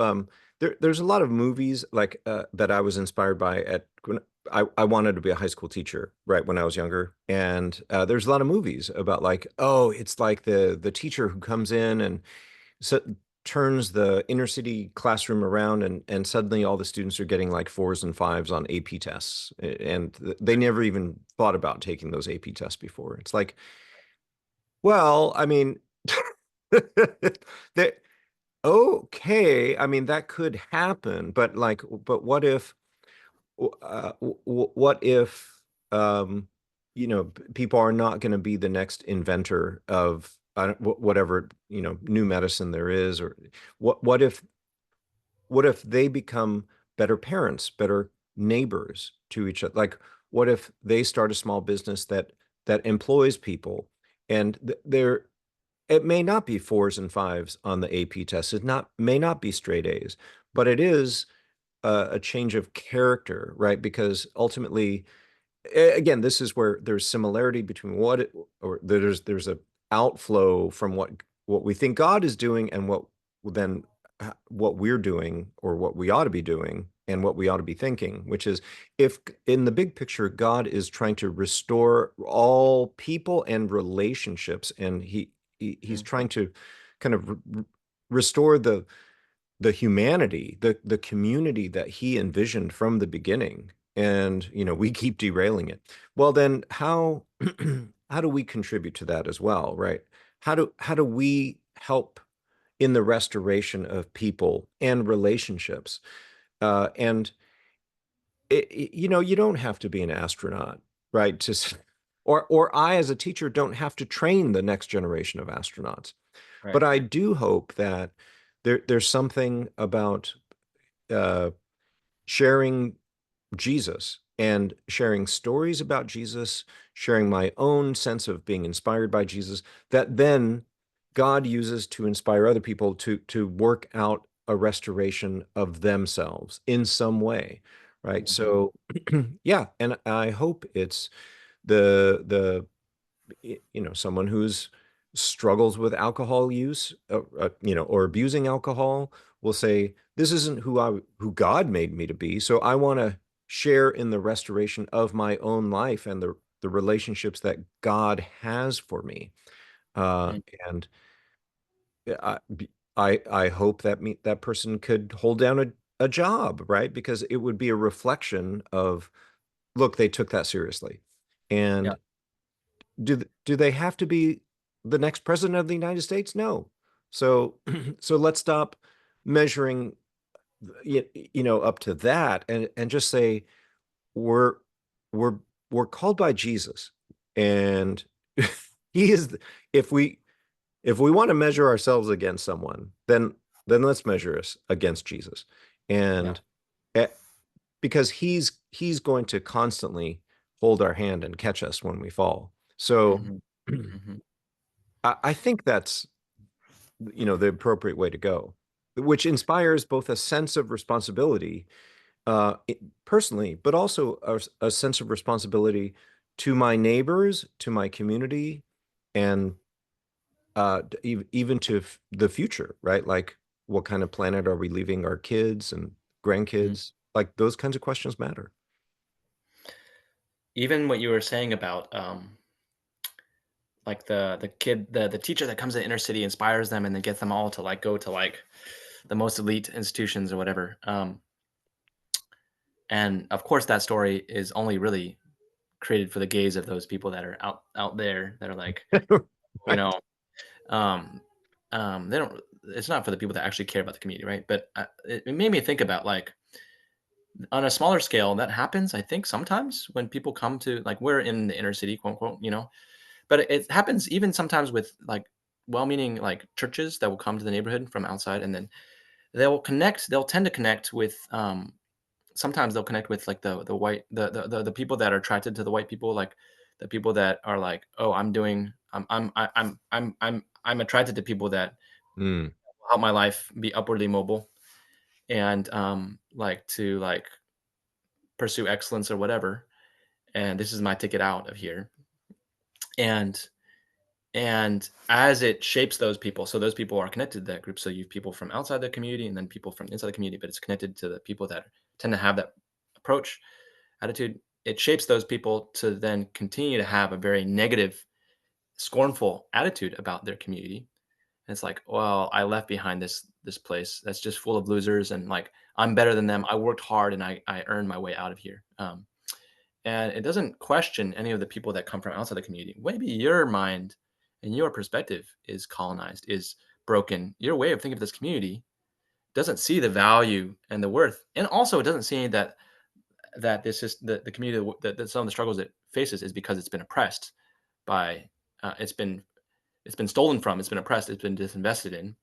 there's a lot of movies like that I was inspired by at when I wanted to be a high school teacher, right, when I was younger. And there's a lot of movies about like, oh, it's like the teacher who comes in and so turns the inner city classroom around and suddenly all the students are getting like fours and fives on AP tests. And they never even thought about taking those AP tests before. It's like, well, I mean, that okay, I mean that could happen, but like, but what if people are not going to be the next inventor of whatever new medicine there is, or what if they become better parents, better neighbors to each other? Like, what if they start a small business that employs people, and they're it may not be fours and fives on the AP test. It not may not be straight A's, but it is a change of character, right? Because ultimately, again, this is where there's similarity between or there's a outflow from what we think God is doing and then what we're doing or what we ought to be doing and what we ought to be thinking, which is if in the big picture, God is trying to restore all people and relationships, and he's Mhm, trying to kind of restore the humanity, the community that he envisioned from the beginning. And, we keep derailing it. Well, then how how do we contribute to that as well, right? How do we help in the restoration of people and relationships? And you don't have to be an astronaut, right? or I as a teacher don't have to train the next generation of astronauts. Right. But I do hope that there's something about uh, sharing Jesus and sharing stories about Jesus, sharing my own sense of being inspired by Jesus, that then God uses to inspire other people to work out a restoration of themselves in some way, right? Mhm. So yeah, and I hope it's the someone who's struggles with alcohol use, or abusing alcohol will say, this isn't who God made me to be. So I want to share in the restoration of my own life and the relationships that God has for me. Uh, Mm. and I, I hope that that person could hold down a job, right? Because it would be a reflection of, look, they took that seriously. Yeah. And do they have to be the next president of the United States? No. So so let's stop measuring up to that, and just say we're we're we're called by Jesus, and he is if we want to measure ourselves against someone, then let's measure us against Jesus. Yeah. And eh, because he's going to constantly hold our hand and catch us when we fall. So Mhm. Mhm. I think that's the appropriate way to go, which inspires both a sense of responsibility, personally, but also a sense of responsibility to my neighbors, to my community, and even to the future, right? Like, what kind of planet are we leaving our kids and Mhm. grandkids? Like, those kinds of questions matter. Even what you were saying about, like the teacher that comes to the inner city inspires them and then gets them all to like go to like the most elite institutions or whatever. And of course, that story is only really created for the gaze of those people that are out there that are like, you Right. know, um, they don't. It's not for the people that actually care about the community, right? But it made me think about like on a smaller scale that happens. I think sometimes when people come to like we're in the inner city, quote unquote, but it happens even sometimes with like well-meaning like churches that will come to the neighborhood from outside, and then they'll tend to connect with sometimes they'll connect with like the white the people that are attracted to the white people, like the people that are like, oh, I'm attracted to people that Mm, help my life be upwardly mobile and like to like pursue excellence or whatever, and this is my ticket out of here. And And as it shapes those people, so those people are connected to that group. So you have people from outside the community and then people from inside the community, but it's connected to the people that tend to have that approach, attitude. It shapes those people to then continue to have a very negative, scornful attitude about their community. And it's like, well, I left behind this place that's just full of losers, and like I'm better than them. I worked hard and I earned my way out of here. And it doesn't question any of the people that come from outside the community. Maybe your mind and your perspective is colonized, is broken. Your way of thinking of this community doesn't see the value and the worth, and also it doesn't see that this is the community that some of the struggles it faces is because it's been oppressed by, it's been stolen from, it's been oppressed, it's been disinvested in,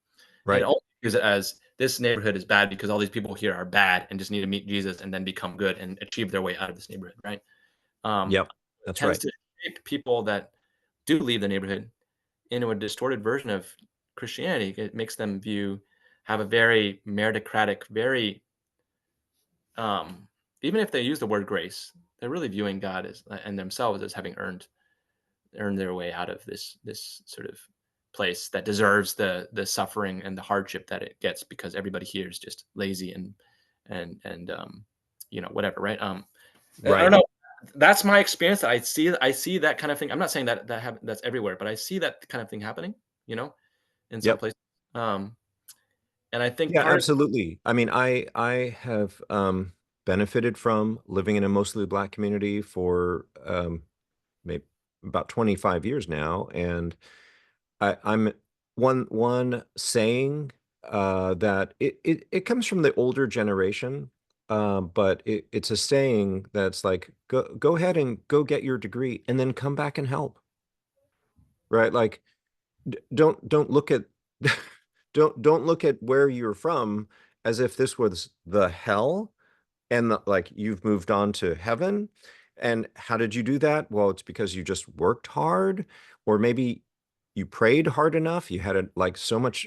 and it right. only views it as this neighborhood is bad because all these people here are bad and just need to meet Jesus and then become good and achieve their way out of this neighborhood, right? Um, Yep. it That's tends right. to shape people that do leave the neighborhood into a distorted version of Christianity. It makes them have a very meritocratic, very, um, even if they use the word grace, they're really viewing God as and themselves as having earned their way out of this sort of place that deserves the suffering and the hardship that it gets because everybody here is just lazy and whatever, right? I don't Right. know. That's my experience. I see that kind of thing. I'm not saying that's everywhere, but I see that kind of thing happening, you know, in some Yep. places. Um, and I think Yeah, part of absolutely. I mean, I have benefited from living in a mostly Black community for maybe about 25 years now, and I'm one saying that it comes from the older generation. but it's a saying that's like, go ahead and go get your degree and then come back and help, right? Like, don't look at don't look at where you're from as if this was the hell and like you've moved on to heaven. And how did you do that? Well, it's because you just worked hard, or maybe you prayed hard enough. You had like so much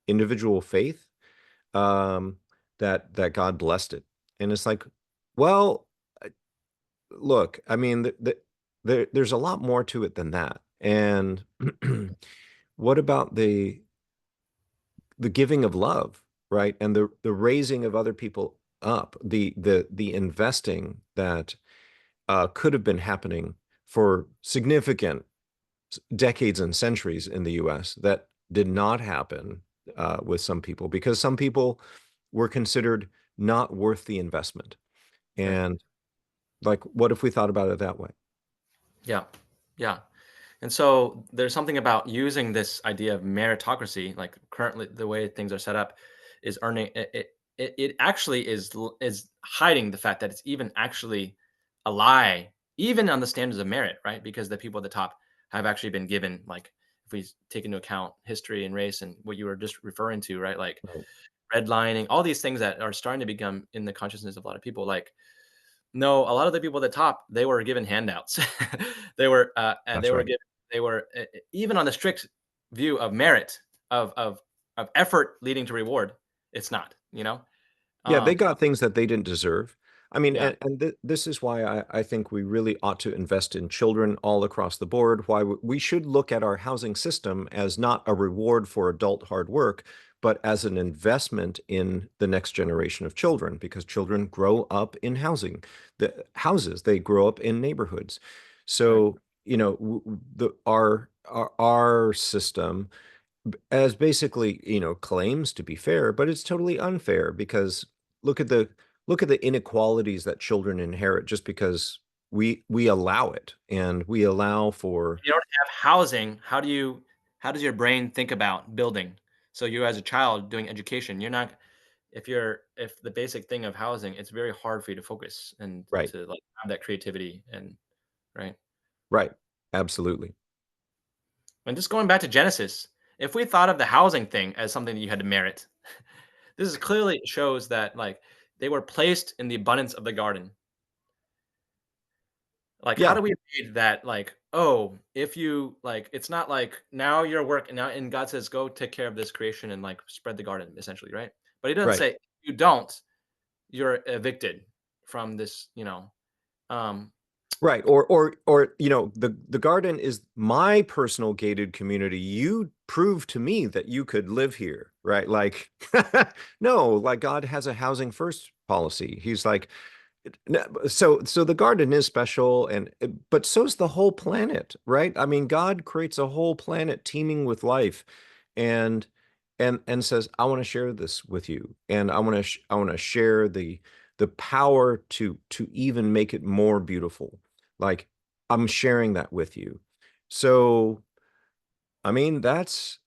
individual faith, um, that God blessed it. And it's like, well, look, I mean, there's a lot more to it than that. And what about the giving of love, right? And the raising of other people up, the investing that could have been happening for significant decades and centuries in the U.S. that did not happen with some people because some people were considered not worth the investment. Right. And like, what if we thought about it that way? Yeah. Yeah. And so there's something about using this idea of meritocracy, like currently the way things are set up, is earning it actually is hiding the fact that it's even actually a lie, even on the standards of merit, right? Because the people at the top have actually been given, like, if we take into account history and race and what you were just referring to, right? Like Right. redlining, all these things that are starting to become in the consciousness of a lot of people, like, no, a lot of the people at the top, they were given handouts. And That's right. they were even on the strict view of merit, of effort leading to reward. It's not, you know. Yeah, they Um, got things that they didn't deserve. I mean, yeah, and this is why I think we really ought to invest in children all across the board. Why we should look at our housing system as not a reward for adult hard work, but as an investment in the next generation of children, because children grow up in the houses, they grow up in neighborhoods. right. So, our system as basically, claims to be fair, but it's totally unfair because look at the look at the inequalities that children inherit just because we allow it and we allow for You don't have housing. How does your brain think about building? So you as a child doing education, you're not if the basic thing of housing, it's very hard for you to focus and right, to like have that creativity and right. right, absolutely. And just going back to Genesis, if we thought of the housing thing as something that you had to merit, this is clearly shows that like they were placed in the abundance of the garden. Like, how Yeah, do we read that? Like, oh, if you like, it's not like now your work and now, and God says, go take care of this creation and like spread the garden, essentially, right? But He doesn't right. say you don't, you're evicted from this, you know. Um, Right. Or the garden is my personal gated community. You prove to me that you could live here, right? Like no, like God has a housing first policy. He's like, no, so the garden is special, and but so's the whole planet, right? I mean, God creates a whole planet teeming with life, and and says, I want to share this with you, and I want to share the power to even make it more beautiful. Like, I'm sharing that with you. So I mean, that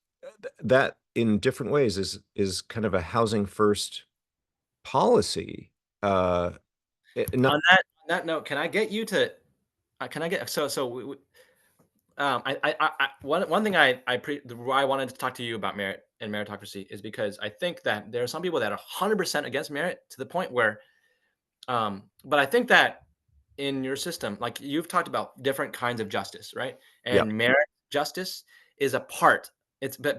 in different ways is kind of a housing first policy. Not on that note, can I get you to? Can I get one thing why I wanted to talk to you about merit and meritocracy is because I think that there are some people that are 100% against merit to the point where, but I think that in your system, like you've talked about different kinds of justice, right? yeah. And merit justice is a part. It's but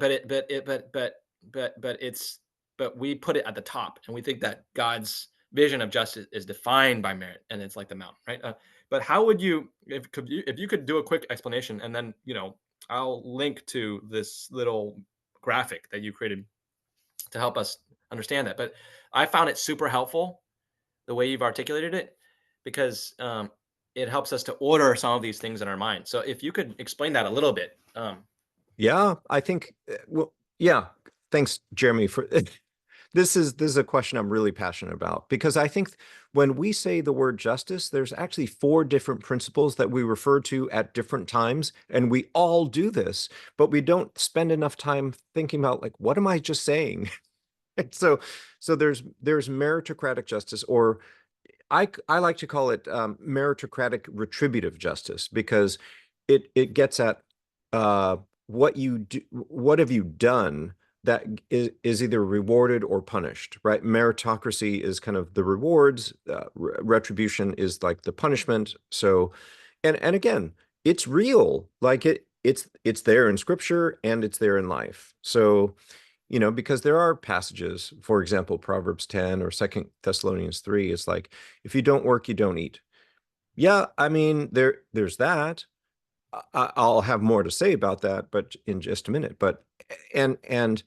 it's but we put it at the top, and we think that God's vision of justice is defined by merit, and it's like the mountain, right? But how would you, if you could do a quick explanation, and then I'll link to this little graphic that you created to help us understand that. But I found it super helpful the way you've articulated it because it helps us to order some of these things in our mind. So if you could explain that a little bit. Yeah, I think well, yeah. Thanks, Jeremy, for this is a question I'm really passionate about because I think when we say the word justice, there's actually four different principles that we refer to at different times, and we all do this, but we don't spend enough time thinking about like what am I just saying? So there's meritocratic justice, or I like to call it meritocratic retributive justice, because it gets at what you do, what have you done that is either rewarded or punished, right? Meritocracy is kind of the rewards, retribution is like the punishment. So, and again, it's real, like it's there in scripture and it's there in life. So, because there are passages, for example, Proverbs 10 or Second Thessalonians 3, it's like, if you don't work, you don't eat. Yeah, I mean, there's that. I'll have more to say about that, but in just a minute. But and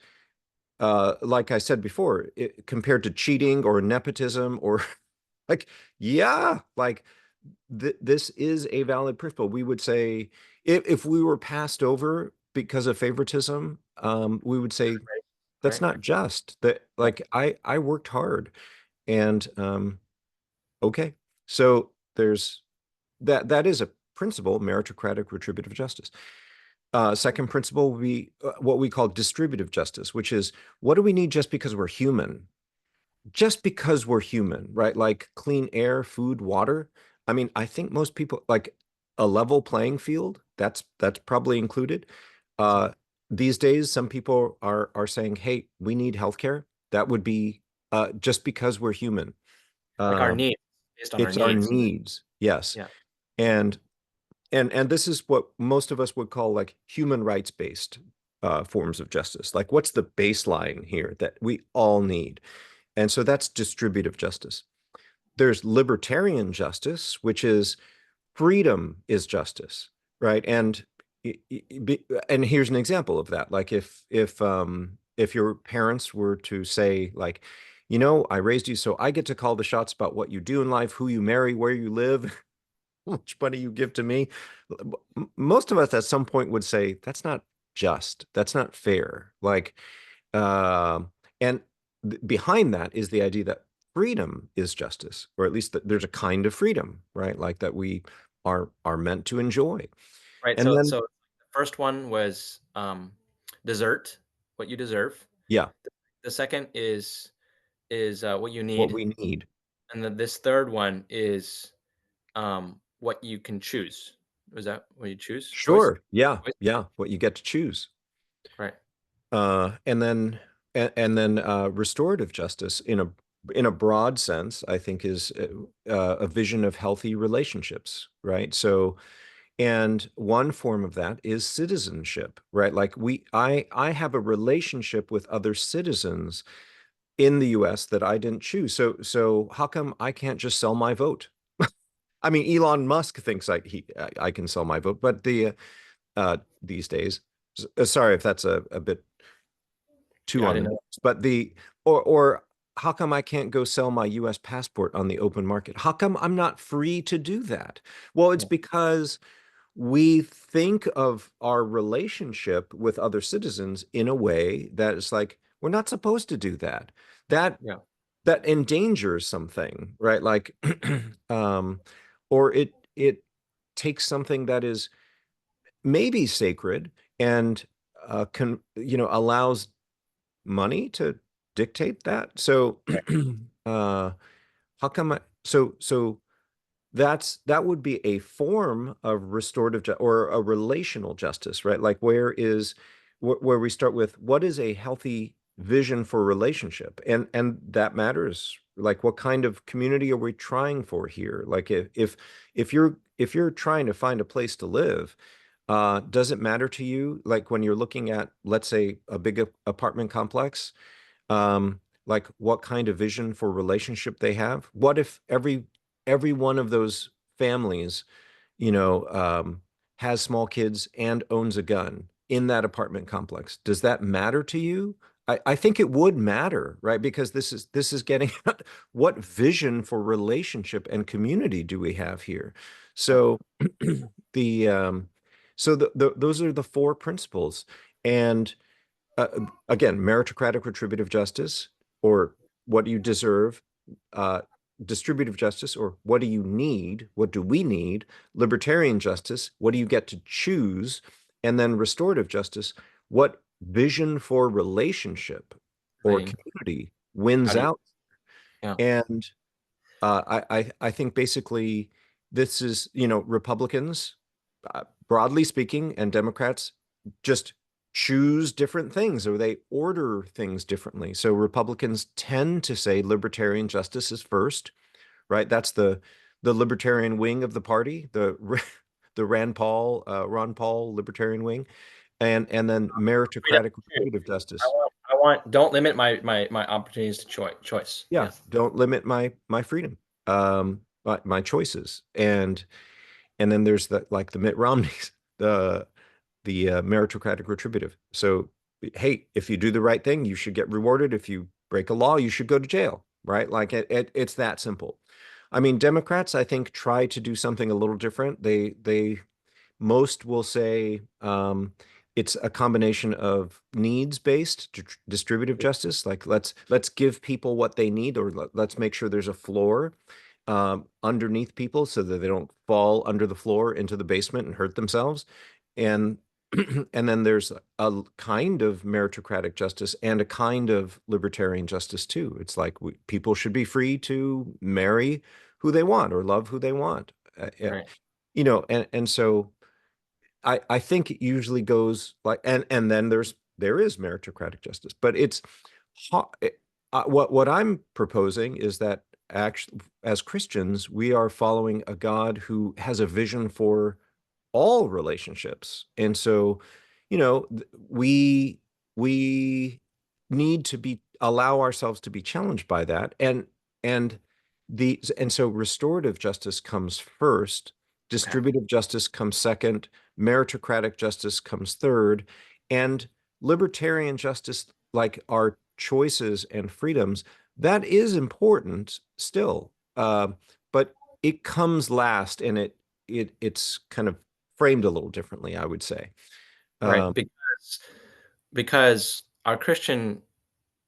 like I said before, compared to cheating or nepotism or like, yeah, like this is a valid principle. We would say if we were passed over because of favoritism, we would say that's Right. not just that. Yeah. Like I worked hard, and okay, so there's that is a principle, meritocratic retributive justice. Second principle would be what we call distributive justice, which is, what do we need just because we're human? Just because we're human, right? Like clean air, food, water. I mean, I think most people like a level playing field. That's probably included. That's right. Uh, these days, some people are saying, "Hey, we need healthcare." That would be just because we're human. Like our Um, needs, based on our it's our needs. needs, yes, Yeah. and and this is what most of us would call like human rights based forms of justice. Like, what's the baseline here that we all need? And so that's distributive justice. There's libertarian justice, which is freedom is justice, right? And here's an example of that. Like if your parents were to say, like, I raised you so I get to call the shots about what you do in life, who you marry, where you live, how much money you give to me. Most of us at some point would say that's not just, that's not fair. Like, uh, and behind that is the idea that freedom is justice, or at least that there's a kind of freedom, right? Like that we are meant to enjoy. Right. And So then, the first one was desert, what you deserve. yeah, The second is what you what need, we need. and then this third one is what you can choose. Was that what you choose? Choice? Sure. Yeah. Choice? Yeah. What you get to choose. Right. And then restorative justice in a broad sense, I think, is a vision of healthy relationships, right? So, and one form of that is citizenship, right? Like I have a relationship with other citizens in the US that I didn't choose. So how come I can't just sell my vote? I mean, Elon Musk thinks I can sell my vote, but these days, sorry if that's a bit too Yeah, I on the didn't know. nose, but or how come I can't go sell my US passport on the open market? How come I'm not free to do that? Well, it's Yeah. because we think of our relationship with other citizens in a way that is like, we're not supposed to do that. That Yeah. that endangers something, right? Like, um, or it takes something that is maybe sacred and allows money to dictate that. So, Right. uh, how come so that would be a form of restorative or a relational justice, right? Like, where we start with what is a healthy vision for relationship, and that matters. Like, what kind of community are we trying for here? Like, if you're trying to find a place to live, does it matter to you? Like, when you're looking at, let's say, a big apartment complex, like what kind of vision for relationship they have. What if every one of those families, you know, um, has small kids and owns a gun in that apartment complex? Does that matter to you? I think it would matter, right? Because this is getting at what vision for relationship and community do we have here? Right. So the those are the four principles. And uh, again, meritocratic retributive justice, or what you deserve, uh, distributive justice, or what do you need? What do we need? Libertarian justice, what do you get to choose? And then restorative justice, what vision for relationship or Explain. community How wins do you? out. Yeah. And I think basically this is, Republicans, broadly speaking, and Democrats just choose different things or they order things differently. So Republicans tend to say libertarian justice is first, right? That's the libertarian wing of the party, the Ron Paul libertarian wing, and then Freedom meritocratic to choose. retributive I justice. want. I want. Don't limit my opportunities to choice. Yeah, Yeah. don't limit my freedom, my choices, and then there's the Mitt Romney's, the meritocratic retributive. So, hey, if you do the right thing, you should get rewarded. If you break a law, you should go to jail, right? Like it's that simple. I mean, Democrats, I think, try to do something a little different. They most will say it's a combination of needs-based distributive justice, like let's give people what they need, or let's make sure there's a floor underneath people so that they don't fall under the floor into the basement and hurt themselves. And and then there's a kind of meritocratic justice and a kind of libertarian justice too. It's like people should be free to marry who they want or love who they want. Right. And so I think it usually goes like, and then there is meritocratic justice, but it's what I'm proposing is that actually, as Christians, we are following a God who has a vision for all relationships. And so, we need to be allow ourselves to be challenged by that. And so restorative justice comes first, Okay. distributive justice comes second, meritocratic justice comes third, and libertarian justice, like our choices and freedoms, that is important still. But it comes last, and it's kind of framed a little differently, I would say. Right. Um, Because our Christian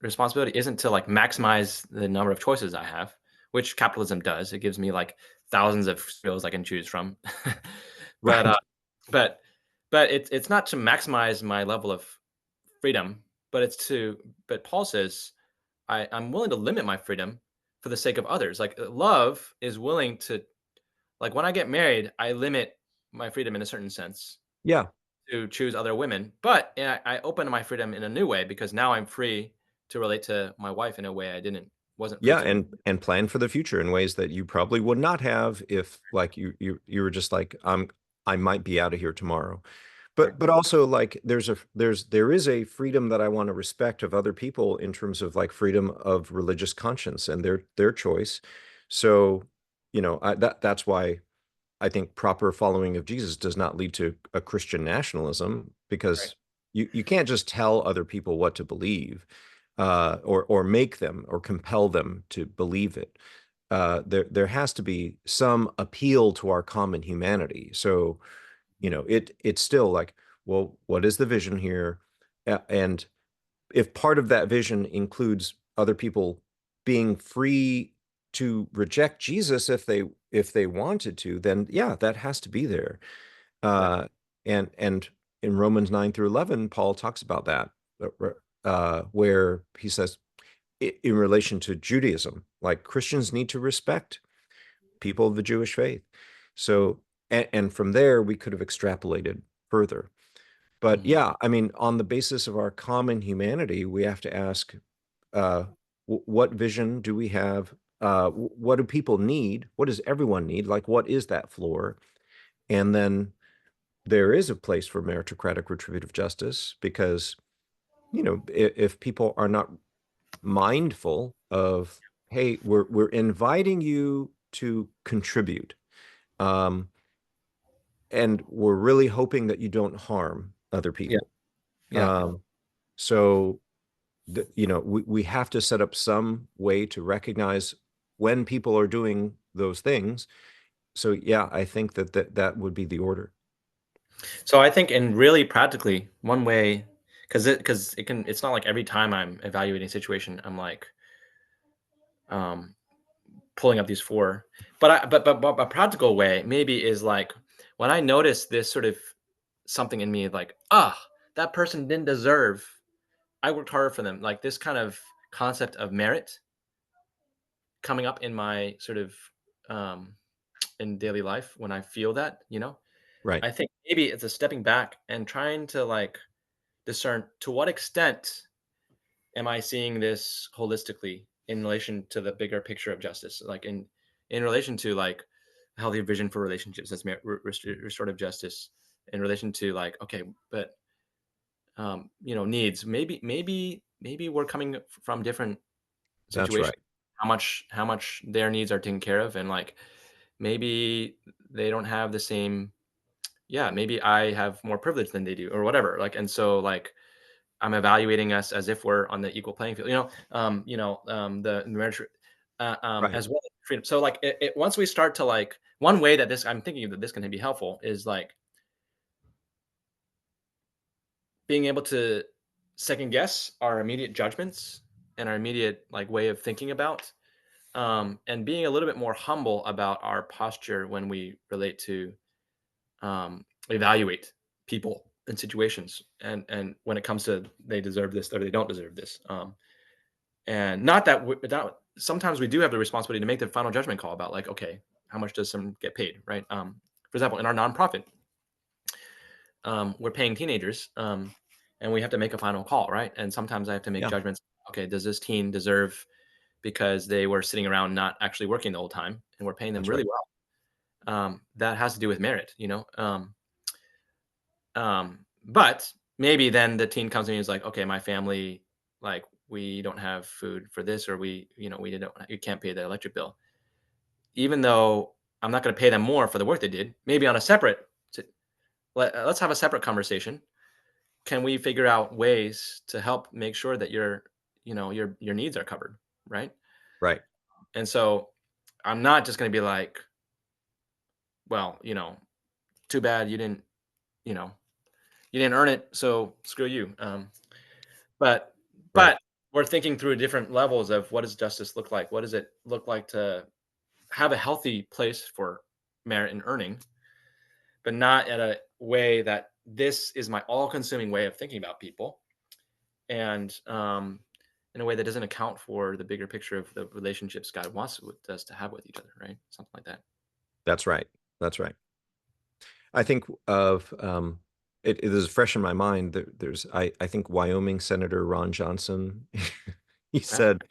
responsibility isn't to like maximize the number of choices I have, which capitalism does. It gives me like thousands of skills I can choose from. but right. but but it's not to maximize my level of freedom, but it's to but Paul says I'm willing to limit my freedom for the sake of others. Like love is willing to like when I get married, I limit my freedom in a certain sense Yeah. to choose other women, but I open my freedom in a new way because now I'm free to relate to my wife in a way I didn't wasn't free Yeah, to. and plan for the future in ways that you probably would not have if like you were just like I might be out of here tomorrow. Right, But also like there is a freedom that I want to respect of other people in terms of like freedom of religious conscience and their choice. So, that's why I think proper following of Jesus does not lead to a Christian nationalism, right, because you can't just tell other people what to believe, or make them or compel them to believe it. There has to be some appeal to our common humanity. So, it's still like, well, what is the vision here? And if part of that vision includes other people being free to reject Jesus if they wanted to, then yeah, that has to be there. yeah, And in Romans 9 through 11, Paul talks about that, where he says in relation to Judaism, like Christians need to respect people of the Jewish faith. So, and from there we could have extrapolated further. But mhm, yeah, I mean, on the basis of our common humanity, we have to ask, uh, what vision do we have? What do people need? What does everyone need? Like, what is that floor? And then there is a place for meritocratic retributive justice because, if people are not mindful of, hey, we're inviting you to contribute, um, and we're really hoping that you don't harm other yeah, people. yeah. Um, so we have to set up some way to recognize when people are doing those things. So yeah, I think that would be the order. So I think in really practically one way, because it can it's not like every time I'm evaluating a situation I'm like um pulling up these four, but a practical way maybe is like when I notice this sort of something in me like that person didn't deserve I worked hard for them. Like this kind of concept of merit coming up in my sort of um, in daily life when I feel that, Right. I think maybe it's a stepping back and trying to like discern to what extent am I seeing this holistically in relation to the bigger picture of justice, like in relation to like a healthy vision for relationships, that's restorative justice, in relation to like okay, but needs. Maybe we're coming from different That's situations. right. How much their needs are taken care of, and like maybe they don't have the same. Yeah, maybe I have more privilege than they do, or whatever. Like, and so like I'm evaluating us as if we're on the equal playing field. The marriage, Right. as well as freedom. So like once we start to like one way that this I'm thinking that this can be helpful is like being able to second guess our immediate judgments and our immediate like way of thinking about and being a little bit more humble about our posture when we relate to evaluate people and situations and when it comes to they deserve this or they don't deserve this and not that without sometimes we do have the responsibility to make the final judgment call about like okay how much does someone get paid, right? For example, in our nonprofit, we're paying teenagers, and we have to make a final call, right? And sometimes I have to make Yeah, judgments. Okay, does this teen deserve because they were sitting around not actually working the whole time, and we're paying them that's really right. well? That has to do with merit, but maybe then the teen comes to me and is like, okay, my family, like, we don't have food for this, or we can't pay the electric bill, even though I'm not going to pay them more for the work they did. Maybe on a separate, let's have a separate conversation. Can we figure out ways to help make sure that your needs are covered, right? Right. And so I'm not just going to be like, well, too bad you know you didn't earn it, so screw you. But Right. but we're thinking through different levels of what does justice look like? What does it look like to have a healthy place for merit and earning, but not at a way that this is my all-consuming way of thinking about people, and in a way that doesn't account for the bigger picture of the relationships God wants us to have with each other, right? Something like that. That's right. That's right. I think of it is fresh in my mind. There's I think Wyoming Senator Ron Johnson. He Okay. said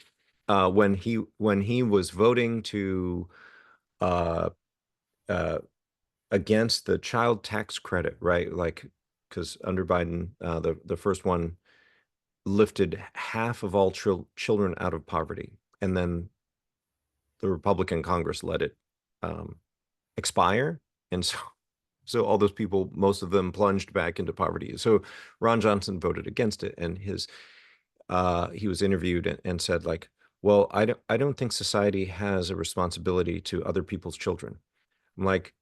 when he was voting to uh, uh, against the child tax credit, right? Like because under Biden, the first one lifted half of all children out of poverty, and then the Republican Congress let it um, expire, and so all those people, most of them plunged back into poverty. So Ron Johnson voted against it, and he was interviewed and said like, "Well, I don't think society has a responsibility to other people's children." I'm like,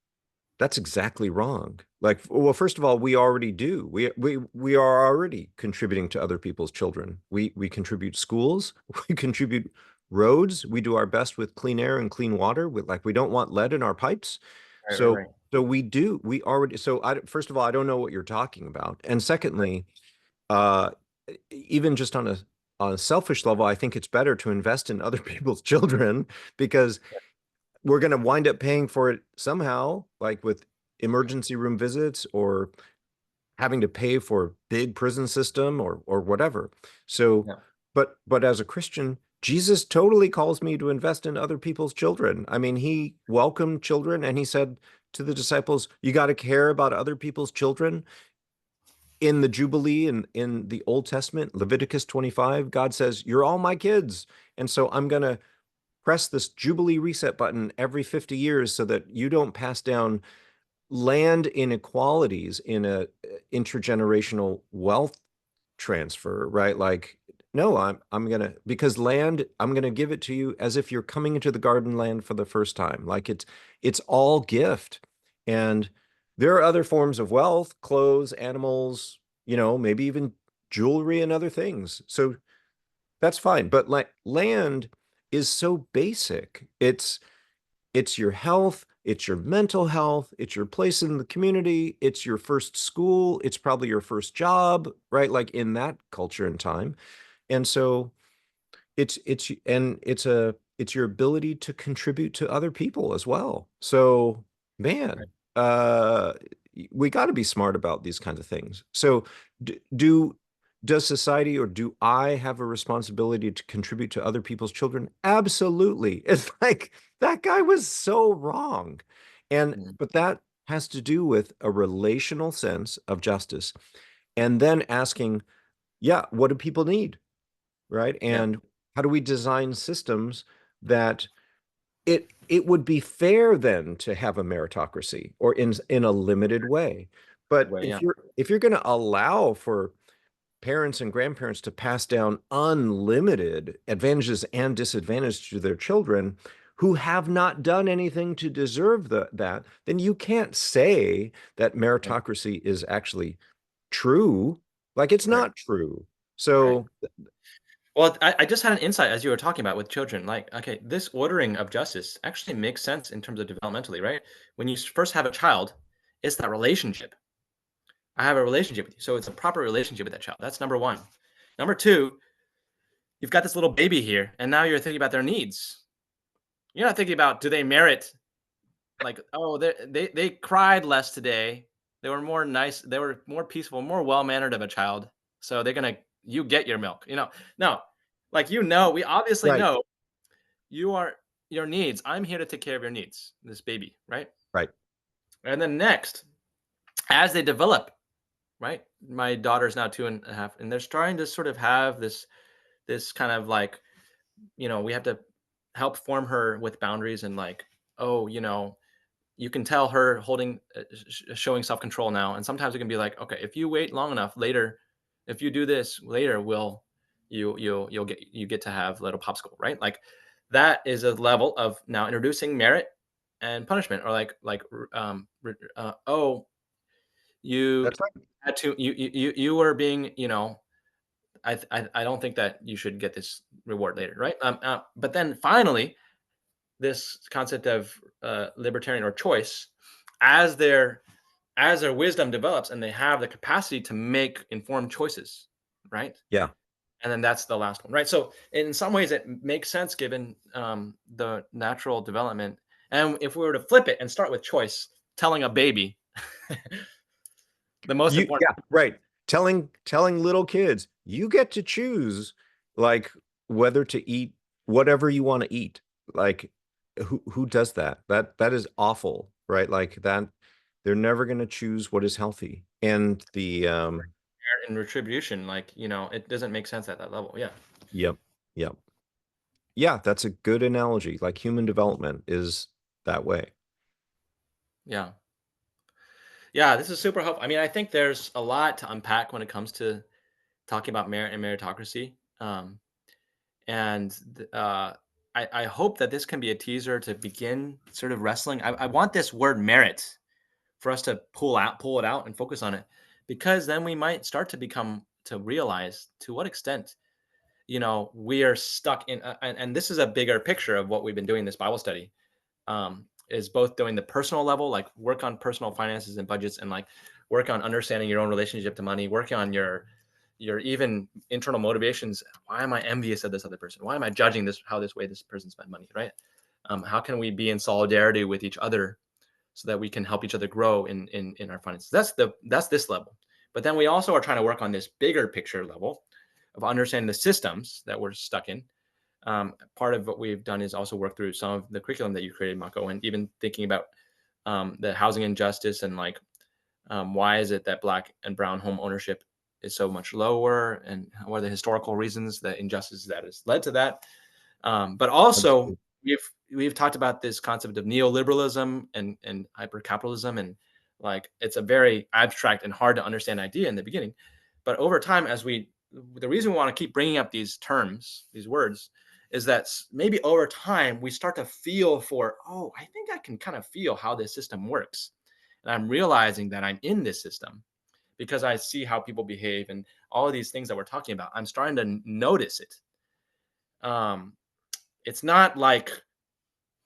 that's exactly wrong. Like, well, first of all, we already do. We are already contributing to other people's children. We contribute schools, we contribute roads, we do our best with clean air and clean water. With like, we don't want lead in our pipes. Right, right, So right. so we do. We already. So first of all, I don't know what you're talking about, and secondly, uh, even just on a selfish level, I think it's better to invest in other people's children because we're going to wind up paying for it somehow, like with emergency room visits or having to pay for big prison system or whatever. So, Yeah. but as a Christian, Jesus totally calls me to invest in other people's children. I mean, he welcomed children and he said to the disciples, "You got to care about other people's children." In the Jubilee and in the Old Testament, Leviticus 25, God says, "You're all my kids." And so I'm going to press this Jubilee reset button every 50 years so that you don't pass down land inequalities in a intergenerational wealth transfer, right? Like, no, I'm gonna because land, I'm gonna give it to you as if you're coming into the garden land for the first time. Like it's all gift. And there are other forms of wealth, clothes, animals, maybe even jewelry and other things. So that's fine. But like land is so basic. It's your health, it's your mental health, it's your place in the community, it's your first school, it's probably your first job, right? Like in that culture and time. And so it's your ability to contribute to other people as well. So, Right. man, uh we got to be smart about these kinds of things. So do does society, or do I have a responsibility to contribute to other people's children? Absolutely. It's like that guy was so wrong. And Mm. but that has to do with a relational sense of justice, and then asking, yeah, what do people need? Right? Yeah. And how do we design systems that it would be fair then to have a meritocracy, or in a limited way. Good But way. Yeah. if you're going to allow for parents and grandparents to pass down unlimited advantages and disadvantages to their children who have not done anything to deserve that, then you can't say that Right. meritocracy is actually true. Like it's Right. not true. Right. So Well, I just had an insight as you were talking about with children. Like, okay, this ordering of justice actually makes sense in terms of developmentally, right? When you first have a child, it's that relationship. I have a relationship with you. So it's a proper relationship with that child. That's number one. Number two, you've got this little baby here, and now you're thinking about their needs. You're not thinking about, do they merit, like, oh, they cried less today. They were more nice. They were more peaceful, more well mannered of a child. So they're gonna, you get your milk. No, like, we obviously right, know you are your needs. I'm here to take care of your needs. This baby, right? right. And then next, as they develop, right? My daughter's now 2.5, and they're starting to sort of have this kind of like, we have to help form her with boundaries and like, oh, you can tell her showing self-control now, and sometimes it can be like, okay, if you wait long enough later, if you do this later, you get to have little popsicle, right? Like, that is a level of now introducing merit and punishment, or oh, you That's right. had to you were being, I don't think that you should get this reward later, right? But then finally, this concept of libertarian or choice, as their as their wisdom develops and they have the capacity to make informed choices, right? Yeah. And then that's the last one, right? So in some ways, it makes sense given the natural development. And if we were to flip it and start with choice, telling a baby the most important. Yeah, right. Telling little kids, you get to choose like whether to eat whatever you want to eat. Like who does that? That is awful, right? Like that they're never going to choose what is healthy. And the In retribution, like, it doesn't make sense at that level. Yeah. yep, yep. Yeah, that's a good analogy. Like human development is that way. Yeah. Yeah, this is super helpful. I mean, I think there's a lot to unpack when it comes to talking about merit and meritocracy. And I hope that this can be a teaser to begin sort of wrestling. I want this word merit for us to pull it out and focus on it, because then we might start to realize to what extent, we are stuck in, and this is a bigger picture of what we've been doing in this Bible study, is both doing the personal level, like work on personal finances and budgets, and like work on understanding your own relationship to money, working on your even internal motivations. Why am I envious of this other person? Why am I judging how this way this person spent money, right? How can we be in solidarity with each other so that we can help each other grow in our finances? That's this level. But then we also are trying to work on this bigger picture level of understanding the systems that we're stuck in. Part of what we've done is also work through some of the curriculum that you created, Mako, and even thinking about the housing injustice, and like, why is it that Black and Brown home ownership is so much lower, and what are the historical reasons, that injustice that has led to that. But also, Absolutely. we've talked about this concept of neoliberalism and hypercapitalism, and like, it's a very abstract and hard to understand idea in the beginning, but over time, the reason we want to keep bringing up these terms, these words, is that maybe over time we start to feel for, oh, I think I can kind of feel how this system works, and I'm realizing that I'm in this system because I see how people behave and all of these things that we're talking about. I'm starting to notice it. Um, it's not like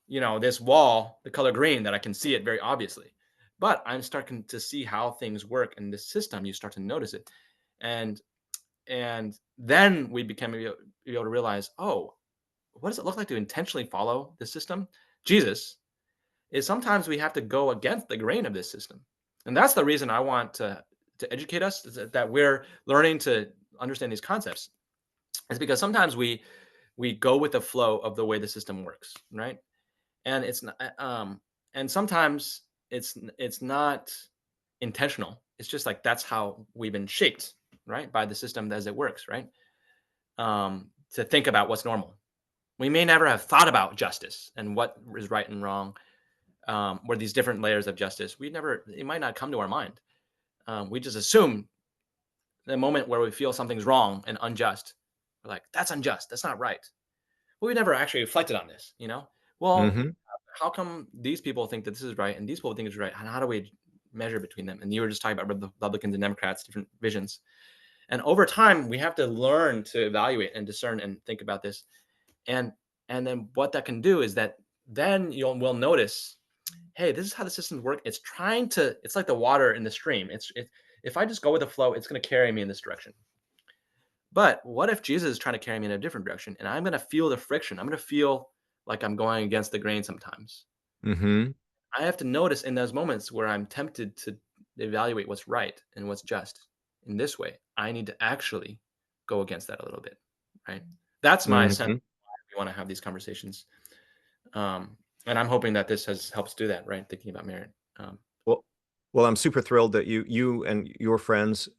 this wall the color green that I can see it very obviously. But I'm starting to see how things work in this system. You start to notice it. And then we became able to realize, oh, what does it look like to intentionally follow the system? Jesus is sometimes we have to go against the grain of this system. And that's the reason I want to educate us is that we're learning to understand these concepts. Is because sometimes we go with the flow of the way the system works, right? And it's not, and sometimes it's not intentional. It's just like that's how we've been shaped, right, by the system as it works, right? To think about what's normal. We may never have thought about justice and what is right and wrong, or these different layers of justice. It might not come to our mind. We just assume the moment where we feel something's wrong and unjust, we're like, that's unjust. That's not right. Well, we never actually reflected on this. Well, Hmm. how come these people think that this is right and these people think it's right? And how do we measure between them? And you were just talking about Republicans and Democrats, different visions. And over time, we have to learn to evaluate and discern and think about this. And and then what that can do is that then will notice, hey, this is how the systems work. It's like the water in the stream. If I just go with the flow, it's going to carry me in this direction. But what if Jesus is trying to carry me in a different direction and I'm going to feel the friction? I'm going to feel like I'm going against the grain sometimes. Hmm. I have to notice in those moments where I'm tempted to evaluate what's right and what's just in this way. I need to actually go against that a little bit, right? That's my sense. Hmm. We want to have these conversations, and I'm hoping that this has helps do that, right? Thinking about merit. Um, Well, well, I'm super thrilled that you and your friends,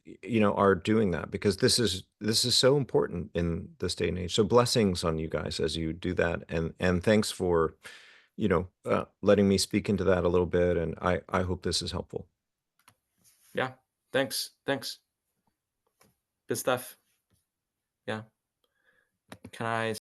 are doing that because this is so important in this day and age. So blessings on you guys as you do that, and thanks for, letting me speak into that a little bit. And I hope this is helpful. yeah. Thanks. Good stuff. Yeah. Can I